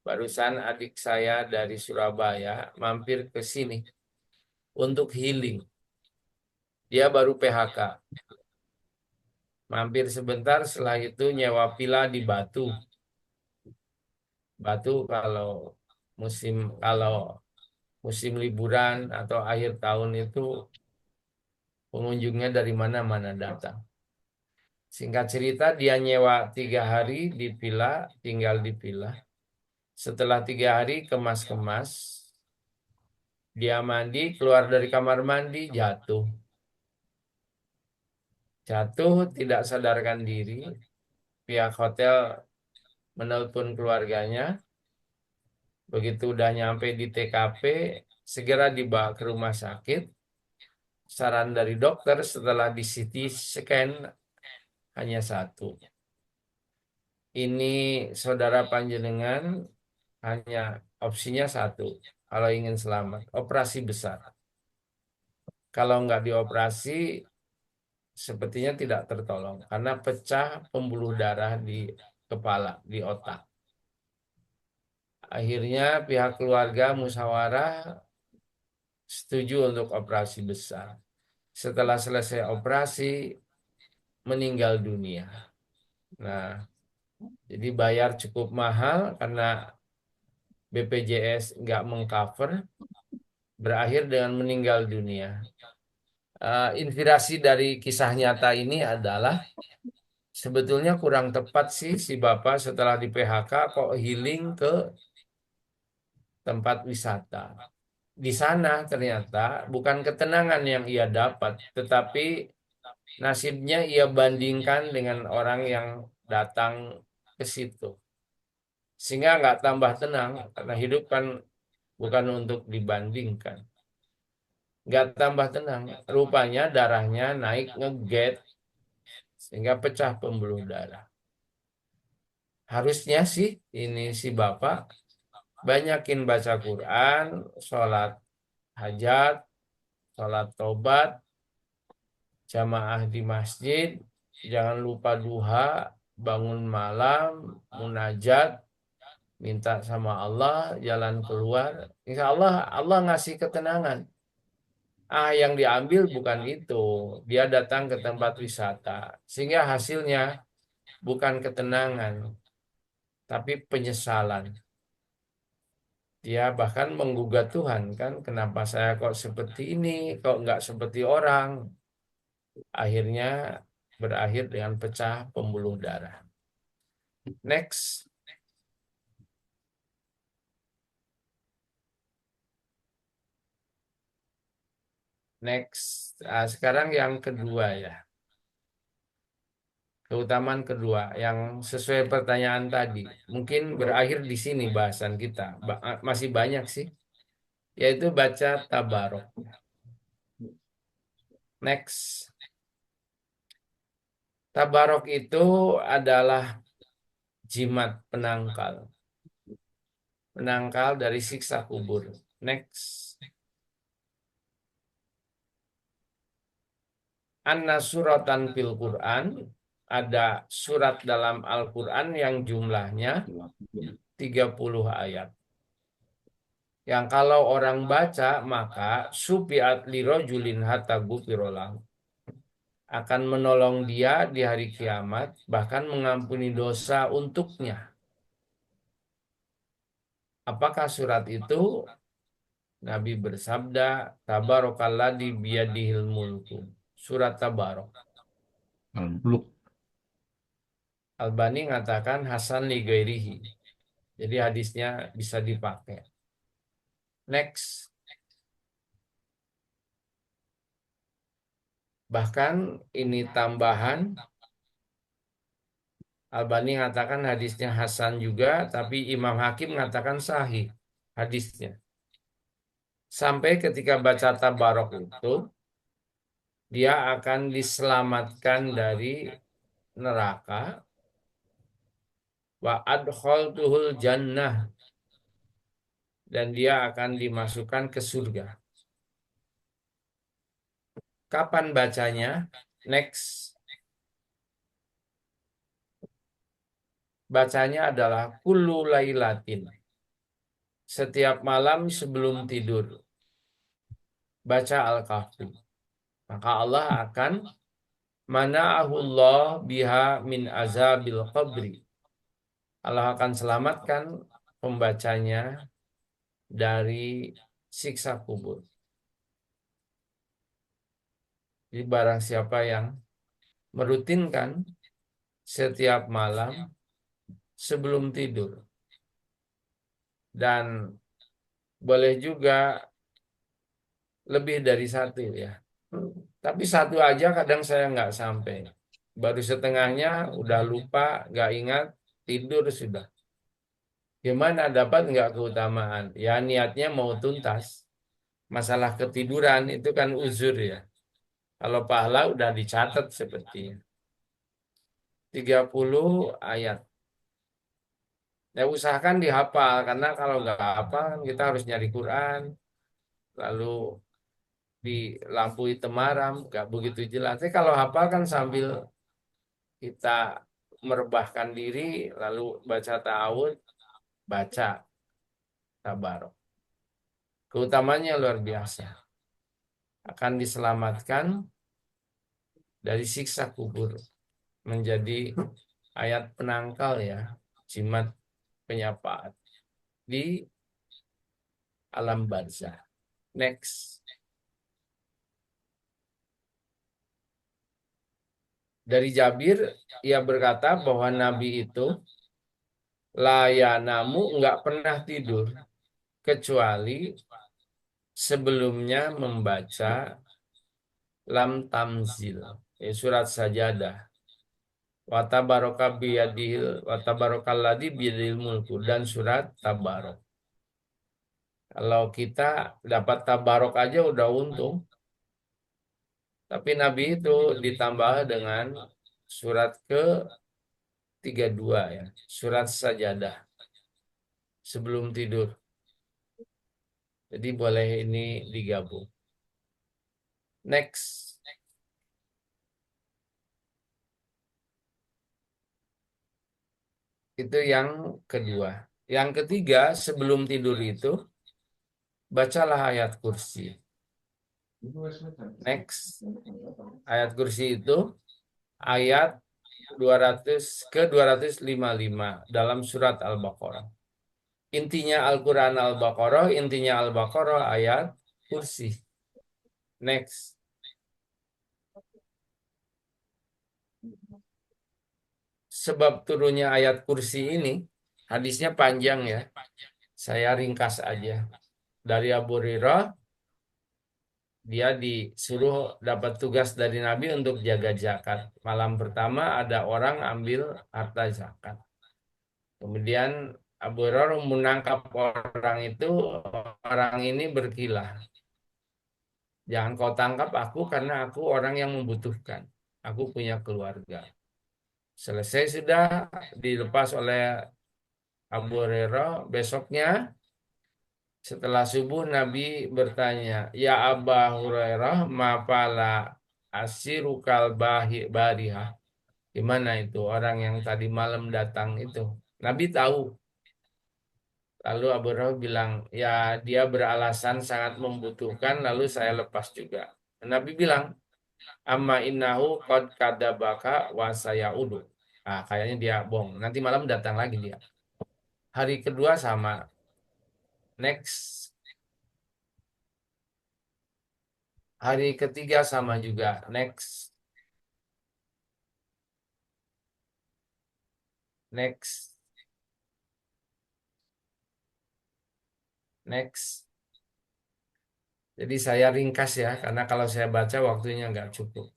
barusan adik saya dari Surabaya mampir ke sini untuk healing. Dia baru PHK. Mampir sebentar, setelah itu nyewa villa di Batu. Batu kalau musim liburan atau akhir tahun itu pengunjungnya dari mana-mana datang. Singkat cerita, dia nyewa 3 hari di villa, tinggal di villa. Setelah 3 hari kemas-kemas, dia mandi, keluar dari kamar mandi, jatuh. Jatuh, tidak sadarkan diri. Pihak hotel menelpon keluarganya. Begitu udah nyampe di TKP, segera dibawa ke rumah sakit. Saran dari dokter setelah di CT scan hanya satu. Ini saudara panjenengan hanya opsinya satu. Kalau ingin selamat, operasi besar. Kalau nggak dioperasi, sepertinya tidak tertolong. Karena pecah pembuluh darah di kepala, di otak. Akhirnya pihak keluarga musyawarah setuju untuk operasi besar. Setelah selesai operasi, meninggal dunia. Nah, jadi bayar cukup mahal karena BPJS nggak mengcover, berakhir dengan meninggal dunia. Inspirasi dari kisah nyata ini adalah sebetulnya kurang tepat sih si bapak setelah di PHK kok healing ke tempat wisata. Di sana ternyata bukan ketenangan yang ia dapat, tetapi nasibnya ia bandingkan dengan orang yang datang ke situ. Sehingga nggak tambah tenang, karena hidup kan bukan untuk dibandingkan. nggak tambah tenang. Rupanya darahnya naik ngeget sehingga pecah pembuluh darah. Harusnya sih ini si bapak banyakin baca Quran, sholat hajat, sholat tobat, jamaah di masjid, jangan lupa duha, bangun malam, munajat, minta sama Allah, jalan keluar. Insya Allah Allah ngasih ketenangan. Yang diambil bukan itu. Dia datang ke tempat wisata. Sehingga hasilnya bukan ketenangan, tapi penyesalan. Dia bahkan menggugat Tuhan kan, kenapa saya kok seperti ini, kok nggak seperti orang. Akhirnya berakhir dengan pecah pembuluh darah. Next. Next. Sekarang yang kedua ya. Keutamaan kedua yang sesuai pertanyaan tadi. Mungkin berakhir di sini bahasan kita. Masih banyak sih. Yaitu baca tabarok. Next. Tabarok itu adalah jimat penangkal. Penangkal dari siksa kubur. Next. Anna suratan fil Quran. Ada surat dalam Al-Quran yang jumlahnya 30 ayat. Yang kalau orang baca maka supiat lirojulin hatta gufirolahu. Akan menolong dia di hari kiamat, bahkan mengampuni dosa untuknya. Apakah surat itu? Nabi bersabda, Tabarakalladzi biyadihil mulku. Surat Tabarok. Al-Mulk. Albani mengatakan Hasan li ghairihi. Jadi hadisnya bisa dipakai. Next. Bahkan ini tambahan. Albani mengatakan hadisnya Hasan juga, tapi Imam Hakim mengatakan sahih hadisnya. Sampai ketika baca Tabarok itu, dia akan diselamatkan dari neraka. Wa adkhaltuhul jannah. Dan dia akan dimasukkan ke surga. Kapan bacanya? Next. Bacanya adalah kullu lailatin. Setiap malam sebelum tidur. Baca Al-Kahfi. Maka Allah akan mana'ahullah biha min azabil qabri. Allah akan selamatkan pembacanya dari siksa kubur. Jadi barang siapa yang merutinkan setiap malam sebelum tidur. Dan boleh juga lebih dari satu ya. Tapi satu aja kadang saya nggak sampai. Baru setengahnya udah lupa, nggak ingat, tidur sudah. Gimana dapat nggak keutamaan? Ya niatnya mau tuntas. Masalah ketiduran itu kan uzur ya. Kalau pahala udah dicatat sepertinya. 30 ayat. Ya usahakan dihafal, karena kalau nggak hafal kita harus nyari Quran. Lalu di lampu hitam maram, nggak begitu jelas. Tapi kalau hafal kan sambil kita merebahkan diri, lalu baca ta'awud, baca tabarok. Keutamanya luar biasa. Akan diselamatkan dari siksa kubur. Menjadi ayat penangkal ya, jimat penyapaat di alam barzah. Next. Dari Jabir, ia berkata bahwa Nabi itu layanamu nggak pernah tidur kecuali sebelumnya membaca lam tamzil, surat sajadah. Wa tabarakalladzi biyadihil mulku dan surat Tabarok. Kalau kita dapat tabarok aja udah untung. Tapi Nabi itu ditambah dengan surat ke-32 ya. Surat sajadah sebelum tidur. Jadi boleh ini digabung. Next. Itu yang kedua. Yang ketiga, sebelum tidur itu, bacalah ayat kursi. Next. Ayat kursi itu, ayat 255 dalam surat Al-Baqarah. Intinya Al-Quran Al-Baqarah, intinya Al-Baqarah ayat kursi. Next. Sebab turunnya ayat kursi ini, hadisnya panjang ya. Saya ringkas aja. Dari Abu Hurairah, dia disuruh dapat tugas dari Nabi untuk jaga zakat. Malam pertama ada orang ambil harta zakat. Kemudian Abu Hurairah menangkap orang itu, orang ini berkilah. Jangan kau tangkap aku karena aku orang yang membutuhkan. Aku punya keluarga. Selesai sudah dilepas oleh Abu Hurairah. Besoknya setelah subuh Nabi bertanya, Ya Aba Hurairah, mapala asirukal bariha. Gimana itu orang yang tadi malam datang itu? Nabi tahu. Lalu Abu Hurairah bilang, ya dia beralasan sangat membutuhkan, lalu saya lepas juga. Nabi bilang, amma innahu qad kadabaka wa sayaudu. Ah, kayaknya dia bohong. Nanti malam datang lagi dia. Hari kedua sama. Next. Hari ketiga sama juga. Next. Next. Next. Jadi saya ringkas ya, karena kalau saya baca waktunya nggak cukup.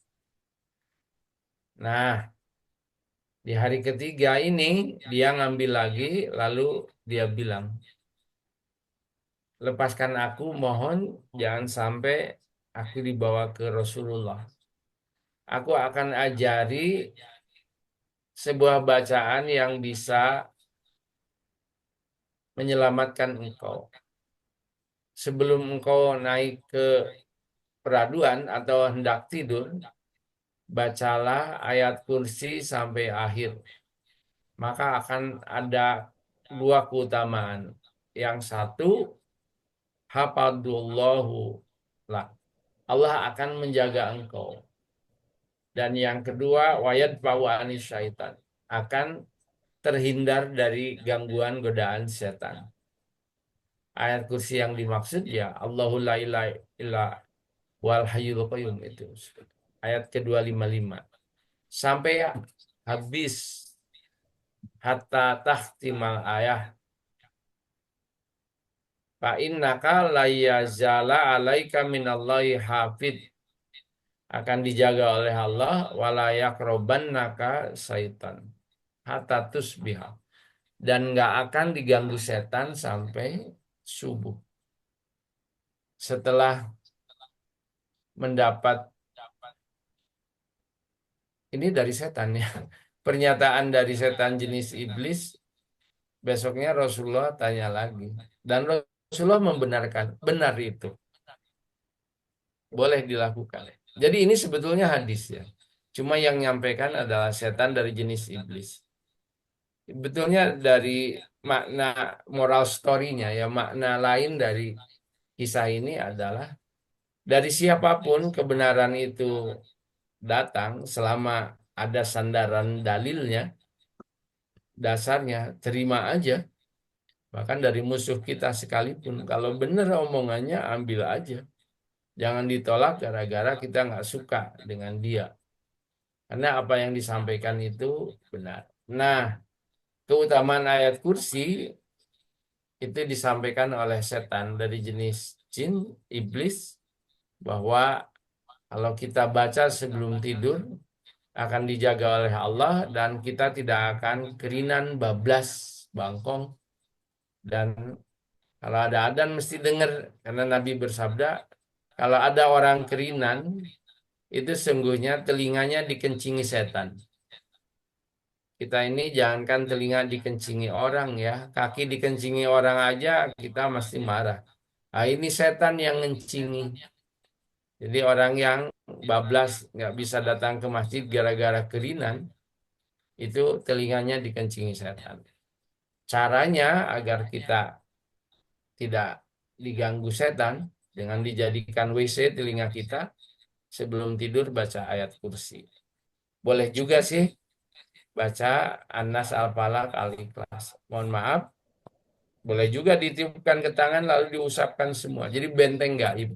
Nah, di hari ketiga ini dia ngambil lagi, lalu dia bilang, lepaskan aku, mohon jangan sampai aku dibawa ke Rasulullah. Aku akan ajari sebuah bacaan yang bisa menyelamatkan engkau. Sebelum engkau naik ke peraduan atau hendak tidur, bacalah ayat kursi sampai akhir. Maka akan ada dua keutamaan. Yang satu, hafadullahu lah. Allah akan menjaga engkau. Dan yang kedua, wayad anis syaitan. Akan terhindar dari gangguan godaan setan. Ayat kursi yang dimaksud ya Allahul la ilaha illa wal hayyul qayyum itu. Ayat ke-255. Sampai habis hatta tahtimal ayah. Fa innaka la yazala alaika minallahi hafid. Akan dijaga oleh Allah wala yakrobannaka syaitan hatta tusbiha. Dan nggak akan diganggu setan sampai subuh. Setelah mendapat ini dari setan ya. Pernyataan dari setan jenis iblis. Besoknya Rasulullah tanya lagi. Dan Rasulullah membenarkan. Benar itu. Boleh dilakukan. Jadi ini sebetulnya hadis ya. Cuma yang nyampaikan adalah setan dari jenis iblis. Betulnya dari makna moral story-nya ya. Makna lain dari kisah ini adalah dari siapapun kebenaran itu datang selama ada sandaran dalilnya, dasarnya terima aja. Bahkan dari musuh kita sekalipun, kalau benar omongannya ambil aja. Jangan ditolak gara-gara kita nggak suka dengan dia. Karena apa yang disampaikan itu benar. Nah, keutamaan ayat kursi itu disampaikan oleh setan dari jenis jin, iblis, bahwa kalau kita baca sebelum tidur, akan dijaga oleh Allah dan kita tidak akan kerinan, bablas, bangkong, dan Kalau ada adzan mesti dengar, karena Nabi bersabda, kalau ada orang kerinan, itu sungguhnya telinganya dikencingi setan. Kita ini jangankan telinga dikencingi orang ya, kaki dikencingi orang aja kita mesti marah. Nah, ini setan yang ngencingi. Jadi orang yang bablas nggak bisa datang ke masjid gara-gara kerinan, itu telinganya dikencingi setan. Caranya agar kita tidak diganggu setan dengan dijadikan WC telinga kita, sebelum tidur baca ayat kursi. Boleh juga sih baca An-Nas, Al-Falaq, Al-Ikhlas. Mohon maaf, boleh juga ditiupkan ke tangan lalu diusapkan semua. Jadi benteng gaib.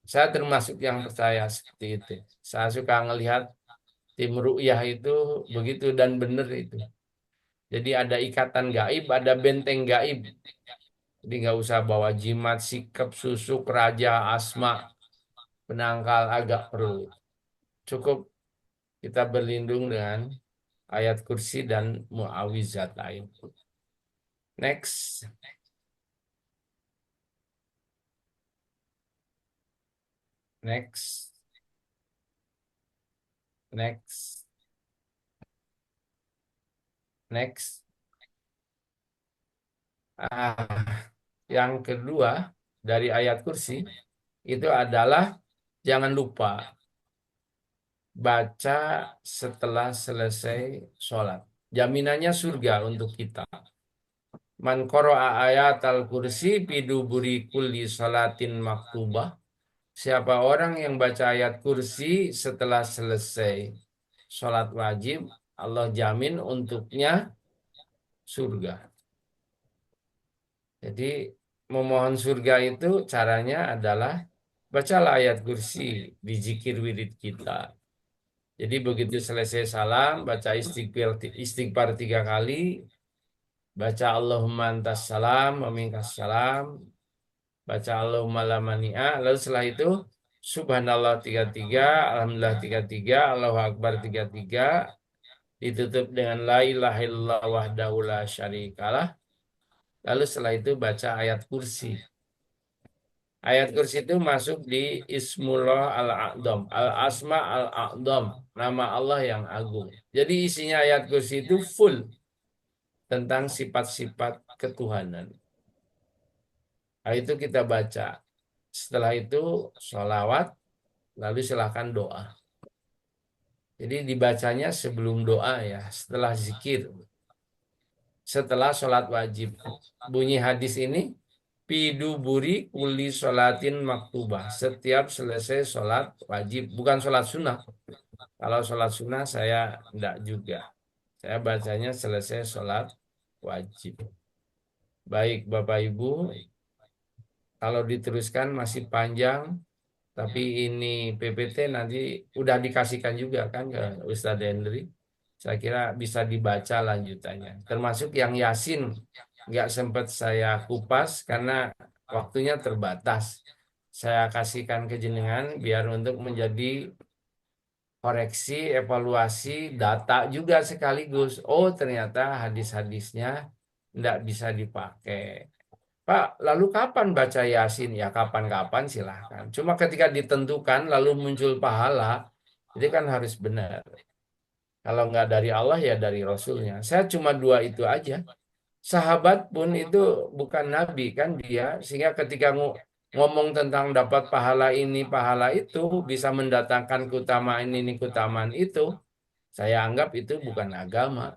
Saya termasuk yang percaya seperti itu. Saya suka ngelihat tim ru'yah itu begitu dan benar itu. Jadi ada ikatan gaib, ada benteng gaib. Jadi nggak usah bawa jimat, sikap, susuk, raja, asma, penangkal, agak perlu. Cukup kita berlindung dengan ayat kursi dan muawizat lain. Next. Next. Next. Next. Yang kedua dari ayat kursi itu adalah jangan lupa baca setelah selesai sholat. Jaminannya surga untuk kita. Man qara'a ayat al-kursi biduburi kulli salatin maktubah. Siapa orang yang baca ayat kursi setelah selesai sholat wajib, Allah jamin untuknya surga. Jadi memohon surga itu caranya adalah bacalah ayat kursi di zikir wirid kita. Jadi begitu selesai salam, baca istighfar 3 kali, baca Allahumma antas salam, wa minkas salam, baca Allahumma la mani'a, lalu setelah itu subhanallah 33, alhamdulillah 33, Allahu akbar 33, ditutup dengan la ilaha illallah wahdahu la syarikalah. Lalu setelah itu baca ayat kursi. Ayat kursi itu masuk di Ismullah al-A'dham, al-Asma al-A'dham, nama Allah yang agung. Jadi isinya ayat kursi itu full tentang sifat-sifat ketuhanan. Nah, itu kita baca. Setelah itu sholawat, lalu silakan doa. Jadi dibacanya sebelum doa ya, setelah zikir. Setelah sholat wajib. Bunyi hadis ini, piduburi uli sholatin maktubah. Setiap selesai sholat wajib, bukan sholat sunnah. Kalau sholat sunnah saya enggak juga. Saya bacanya selesai sholat wajib. Baik Bapak Ibu, kalau diteruskan masih panjang, tapi ini PPT nanti udah dikasihkan juga kan ke Ustadz Hendri. Saya kira bisa dibaca lanjutannya. Termasuk yang Yasin nggak sempat saya kupas karena waktunya terbatas. Saya kasihkan ke jenengan biar untuk menjadi koreksi, evaluasi, data juga sekaligus. Oh ternyata hadis-hadisnya nggak bisa dipakai. Pak, lalu kapan baca Yasin? Ya kapan-kapan silahkan. Cuma ketika ditentukan lalu muncul pahala, itu kan harus benar. Kalau nggak dari Allah ya dari Rasulnya. Saya cuma 2 itu aja. Sahabat pun itu bukan Nabi kan dia. Sehingga ketika ngomong tentang dapat pahala ini, pahala itu, bisa mendatangkan keutamaan ini, keutamaan itu, saya anggap itu bukan agama.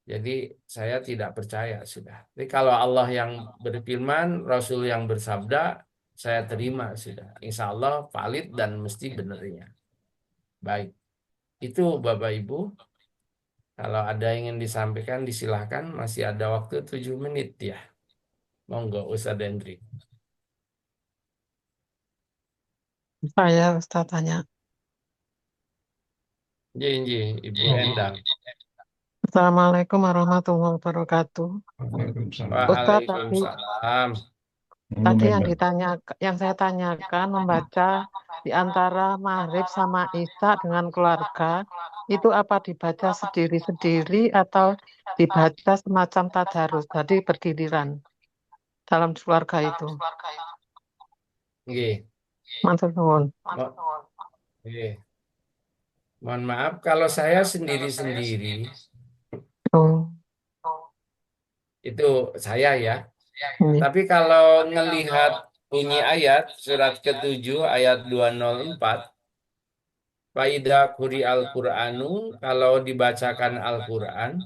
Jadi saya tidak percaya sudah. Jadi kalau Allah yang berfirman, Rasul yang bersabda, saya terima sudah. Insya Allah valid dan mesti benarnya. Baik, itu Bapak Ibu. Kalau ada yang ingin disampaikan, disilahkan. Masih ada waktu 7 menit ya. Monggo Ustadz Hendri. Saya Ustaz tanya. Ibu Endang. Assalamualaikum warahmatullahi wabarakatuh. Ustaz Waalaikumsalam. tadi yang saya tanyakan membaca di antara maghrib sama isya dengan keluarga itu apa dibaca sendiri-sendiri atau dibaca semacam tadarus, jadi bergiliran. dalam keluarga itu. Nggih. Matur nuwun. Nggih. Mohon maaf kalau saya sendiri-sendiri Oh, itu saya ya. ini. Tapi kalau ngelihat bunyi ayat surat ke-7 ayat 204, Faida kuri al-Qur'anu, kalau dibacakan Al-Quran,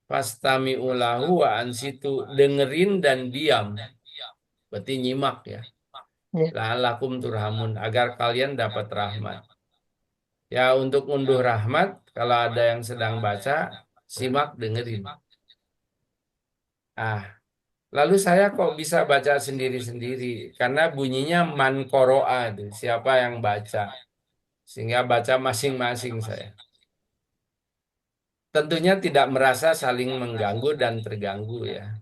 fastami'u lahu wa ansitu, dengerin dan diam. Berarti nyimak ya. Ya. La'allakum turhamun, agar kalian dapat rahmat. Ya, untuk unduh rahmat, kalau ada yang sedang baca, simak, dengerin. Lalu saya kok bisa baca sendiri-sendiri? Karena bunyinya man qoro'a, itu, siapa yang baca. Sehingga baca masing-masing saya. Tentunya tidak merasa saling mengganggu dan terganggu ya.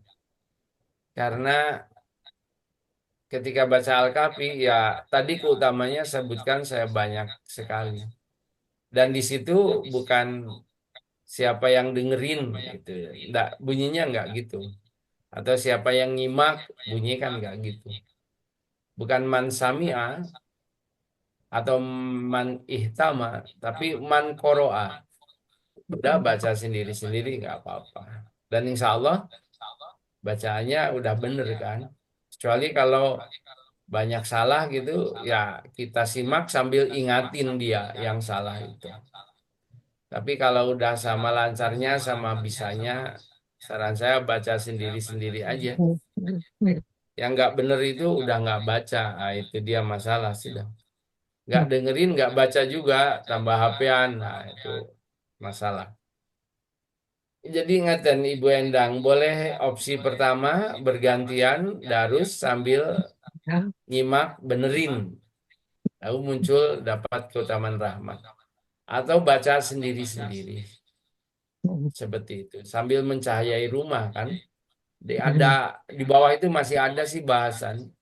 Karena ketika baca Al-Kahfi, ya tadi keutamanya sebutkan saya banyak sekali. Dan di situ bukan siapa yang dengerin gitu. Enggak, bunyinya enggak gitu. Atau siapa yang nyimak, bunyi kan enggak gitu. Bukan man sami'a atau man ihtama, tapi man qoro'a. Udah baca sendiri-sendiri nggak apa-apa. Dan insya Allah bacaannya udah bener kan. Kecuali kalau banyak salah gitu, ya kita simak sambil ingatin dia yang salah itu. Tapi kalau udah sama lancarnya, sama bisanya, saran saya baca sendiri-sendiri aja. Yang nggak bener itu udah nggak baca, nah, itu dia masalah sudah. Nggak dengerin, nggak baca juga, tambah HP-an, nah itu masalah. Jadi ingatkan Ibu Endang, boleh opsi pertama bergantian darus sambil Ya. nyimak benerin. Lalu muncul dapat keutamaan rahmat. Atau baca sendiri-sendiri. Seperti itu. Sambil mencahayai rumah kan. Di bawah itu masih ada sih bahasan.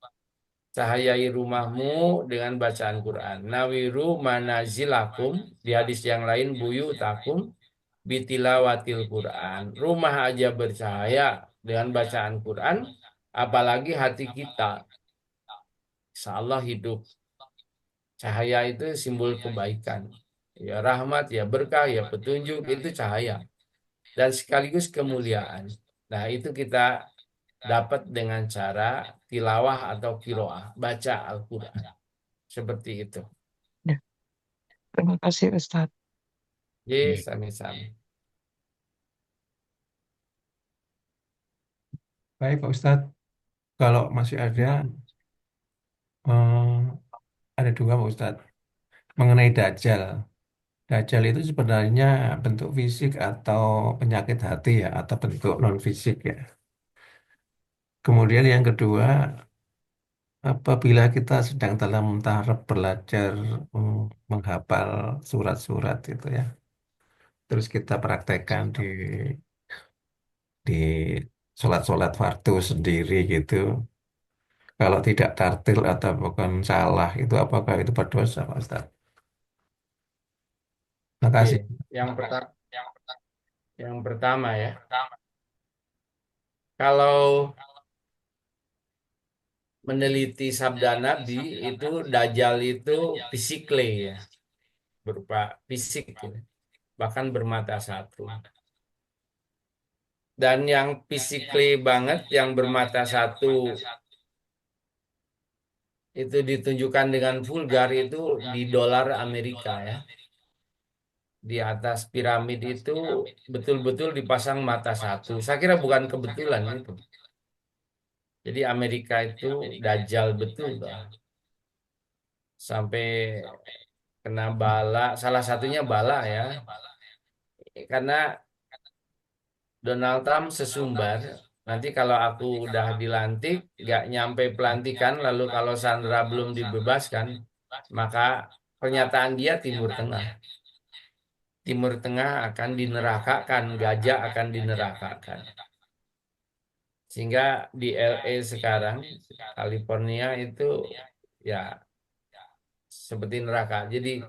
Cahayai rumahmu dengan bacaan Quran. Nawiru manazilakum. Di hadis yang lain buyutakum bitilawatil Quran. Rumah aja bercahaya dengan bacaan Quran, apalagi hati kita. Insya Allah hidup. Cahaya itu simbol kebaikan. Ya rahmat, ya berkah, ya petunjuk, itu cahaya. Dan sekaligus kemuliaan. Nah itu kita dapat dengan cara tilawah atau kiroah. Baca Al-Quran. Seperti itu. Ya. Terima kasih Ustadz. Yes, sami-sami. Baik Pak Ustadz, kalau masih ada dua Pak Ustadz mengenai Dajjal. Dajjal itu sebenarnya bentuk fisik atau penyakit hati ya, atau bentuk non fisik ya. Kemudian yang kedua, apabila kita sedang dalam tahap belajar menghafal surat-surat itu ya, terus kita praktekkan di sholat-sholat fardu sendiri gitu. Kalau tidak tartil atau bukan salah, itu apakah itu berdosa Pak Ustaz? Terima kasih. Yang pertama, yang pertama ya. Kalau meneliti sabda Nabi itu Dajjal itu fisikly ya, berupa fisik ya. Bahkan bermata satu. Dan yang physically banget, yang bermata satu itu ditunjukkan dengan vulgar itu di dolar Amerika ya. Di atas piramid itu betul-betul dipasang mata satu. Saya kira bukan kebetulan itu. Jadi Amerika itu dajjal betul Pak. Sampai kena bala, salah satunya bala ya. Karena Donald Trump sesumbar, nanti kalau aku udah dilantik, gak nyampe pelantikan, lalu kalau Sandra belum dibebaskan, maka pernyataan dia Timur Tengah. Timur Tengah akan dinerakakan, gajah akan dinerakakan. Sehingga di LA sekarang, California itu ya seperti neraka. Jadi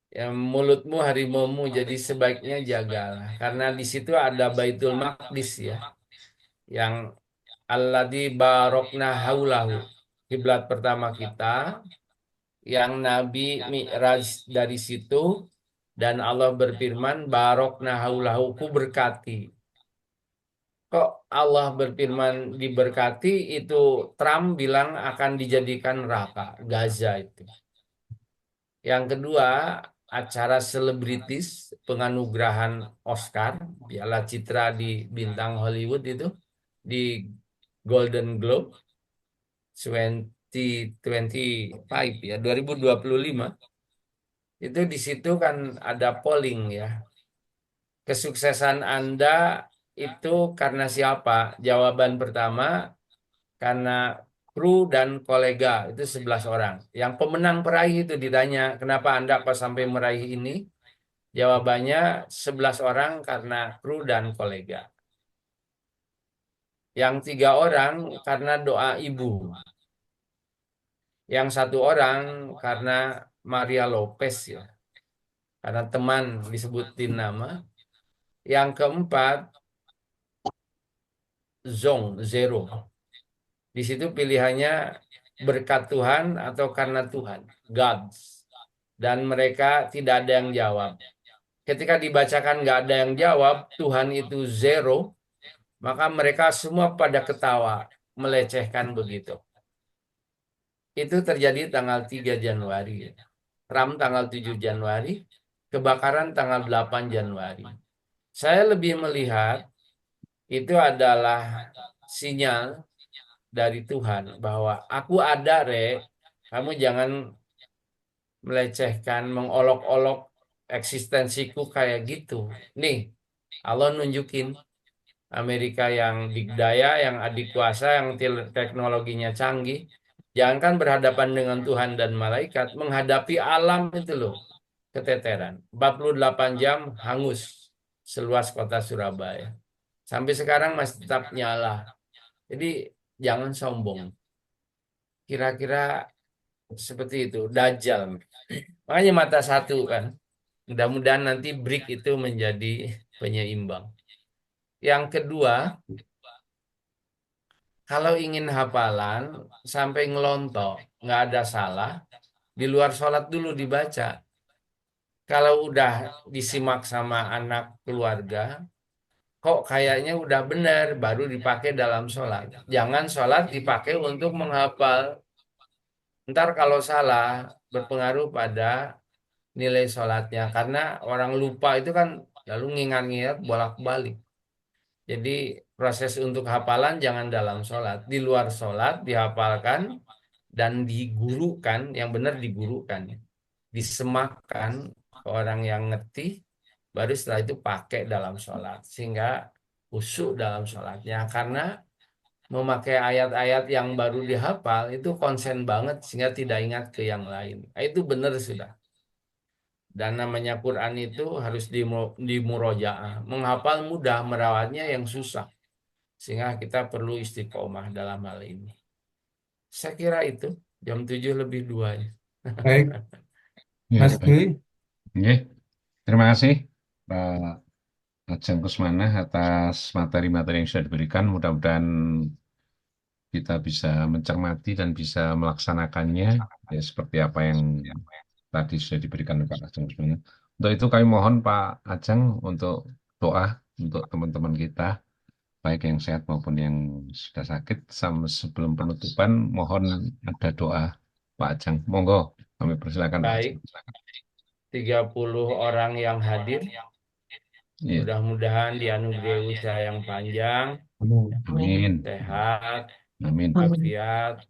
ya, mulutmu harimaumu, jadi sebaiknya jagalah. Karena di situ ada Baitul Maqdis ya, yang alladzi barokna haulahu, kiblat pertama kita yang Nabi Mi'raj dari situ, dan Allah berfirman barokna haulahu, ku berkati. Kok Allah berfirman diberkati, itu Trump bilang akan dijadikan neraka Gaza itu. Yang kedua, acara selebritis penganugerahan Oscar, Piala Citra di bintang Hollywood itu, di Golden Globe 2025 ya, 2025. Itu di situ kan ada polling ya. Kesuksesan Anda itu karena siapa? Jawaban pertama karena kru dan kolega, itu 11 orang. Yang pemenang peraih itu ditanya, kenapa Anda kok sampai meraih ini? Jawabannya 11 orang karena kru dan kolega. Yang 3 orang karena doa ibu. Yang 1 orang karena Maria Lopez ya. Karena teman disebutin nama. Yang keempat Zero. Di situ pilihannya berkat Tuhan atau karena Tuhan, Gods. Dan mereka tidak ada yang jawab. Ketika dibacakan nggak ada yang jawab, Tuhan itu 0, maka mereka semua pada ketawa, melecehkan begitu. Itu terjadi tanggal 3 Januari. Ram tanggal 7 Januari, kebakaran tanggal 8 Januari. Saya lebih melihat itu adalah sinyal dari Tuhan bahwa aku ada, kamu jangan melecehkan, mengolok-olok eksistensiku kayak gitu. Nih, Allah nunjukin Amerika yang digdaya, yang adik kuasa, yang teknologinya canggih, jangankan berhadapan dengan Tuhan dan malaikat, menghadapi alam itu loh, keteteran. 48 jam hangus seluas kota Surabaya. Sampai sekarang masih tetap nyala. Jadi jangan sombong. Kira-kira seperti itu, Dajjal. Makanya mata satu kan. Mudah-mudahan nanti break itu menjadi penyeimbang. Yang kedua, kalau ingin hafalan sampai ngelontok, nggak ada salah, di luar sholat dulu dibaca. Kalau udah disimak sama anak keluarga, kok kayaknya udah benar, baru dipakai dalam sholat. Jangan sholat dipakai untuk menghafal. Ntar kalau salah, berpengaruh pada nilai sholatnya. Karena orang lupa itu kan lalu ngingat-ngingat bolak-balik. Jadi proses untuk hafalan jangan dalam sholat. Di luar sholat dihafalkan dan digurukan, yang benar digurukan. Disemakkan ke orang yang ngerti, baru setelah itu pakai dalam sholat. Sehingga khusyuk dalam sholatnya. Karena memakai ayat-ayat yang baru dihafal itu konsen banget sehingga tidak ingat ke yang lain. Itu benar sudah. Dan namanya Quran itu harus dimurojaah. Menghafal mudah, merawatnya yang susah. Sehingga kita perlu istiqomah dalam hal ini. Saya kira itu jam 7:02 ya. Baik, Ya, Mas baik. Dwi. Oke. Terima kasih Pak Ajeng Kusmana atas materi-materi yang sudah diberikan. Mudah-mudahan kita bisa mencermati dan bisa melaksanakannya ya, seperti apa yang tadi sudah diberikan oleh Pak Ajeng Kusmana. Untuk itu kami mohon Pak Ajeng untuk doa untuk teman-teman kita, baik yang sehat maupun yang sudah sakit. Sebelum penutupan, mohon ada doa Pak Ajeng. Monggo, kami persilakan Pak Ajeng. Baik, 30 orang yang hadir, Iya. mudah-mudahan dianugerahi usia yang panjang, Amin. sehat, Amin. afiat,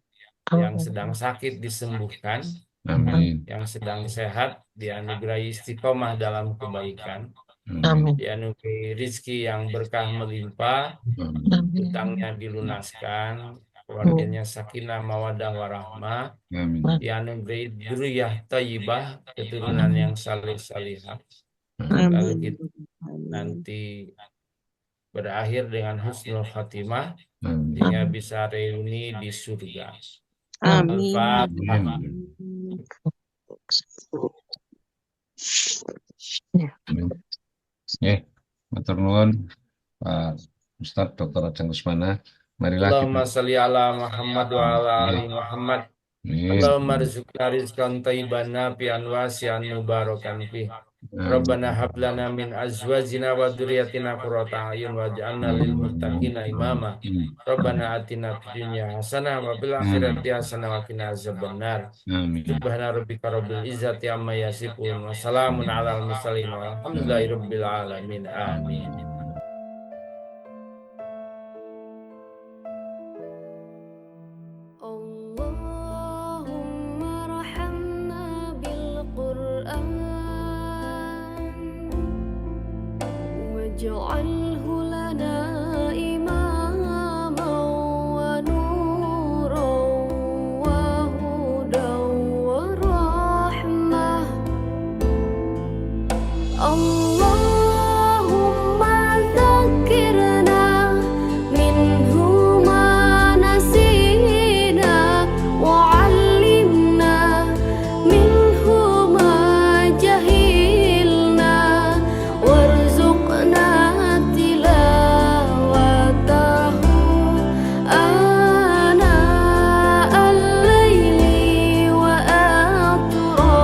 yang sedang sakit disembuhkan, Amin. yang sedang sehat dianugerahi istiqomah dalam kebaikan, Amin. dianugerahi rizki yang berkah melimpah, Amin. hutangnya dilunaskan, keluarganya sakinah mawadah warahmah, Amin. dianugerahi dzurriyyah thayyibah, keturunan yang saleh salihah. Lalu kita nanti berakhir dengan husnul khatimah, Amin. sehingga bisa reuni di surga. Amin. Al-Fatihah. Amin. Ya, matur nuwun Pak Ustadz Dr. Ajeng Kusmana Marilah kita. Allahumma salli ala Muhammad wa ala ali Muhammad. Amin. Allahumma rizqna rizqan thayyiban nafi'an wasi'an mubarakan fih. Rabbana hab lana min azwajina wa dzurriyyatina qurrata a'yun waj'alna lil muttaqina imama. Rabbana atina fid dunya hasanah wa fil akhirati hasanah wa qina azabannar. Amin. Subhana rabbika rabbil izzati amma yasifun wa salamun alal mursalin walhamdulillahi rabbil alamin. Amin. اللهم ارحمنا بالقرآن واجعله لنا إماما ونورا وهدى ورحمة اللهم ذكرنا منه ما نسينا وعلمنا منه ما جهلنا وارزقنا تلاوته آناء الليل وأطراف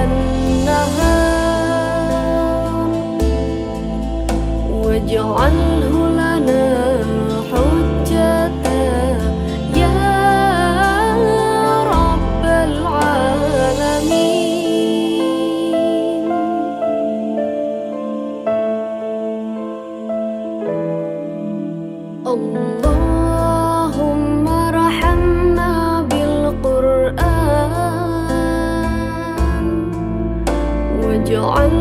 النهار واجعله لنا حجة يا رب العالمين اللهم ارحمنا بالقرآن واجعل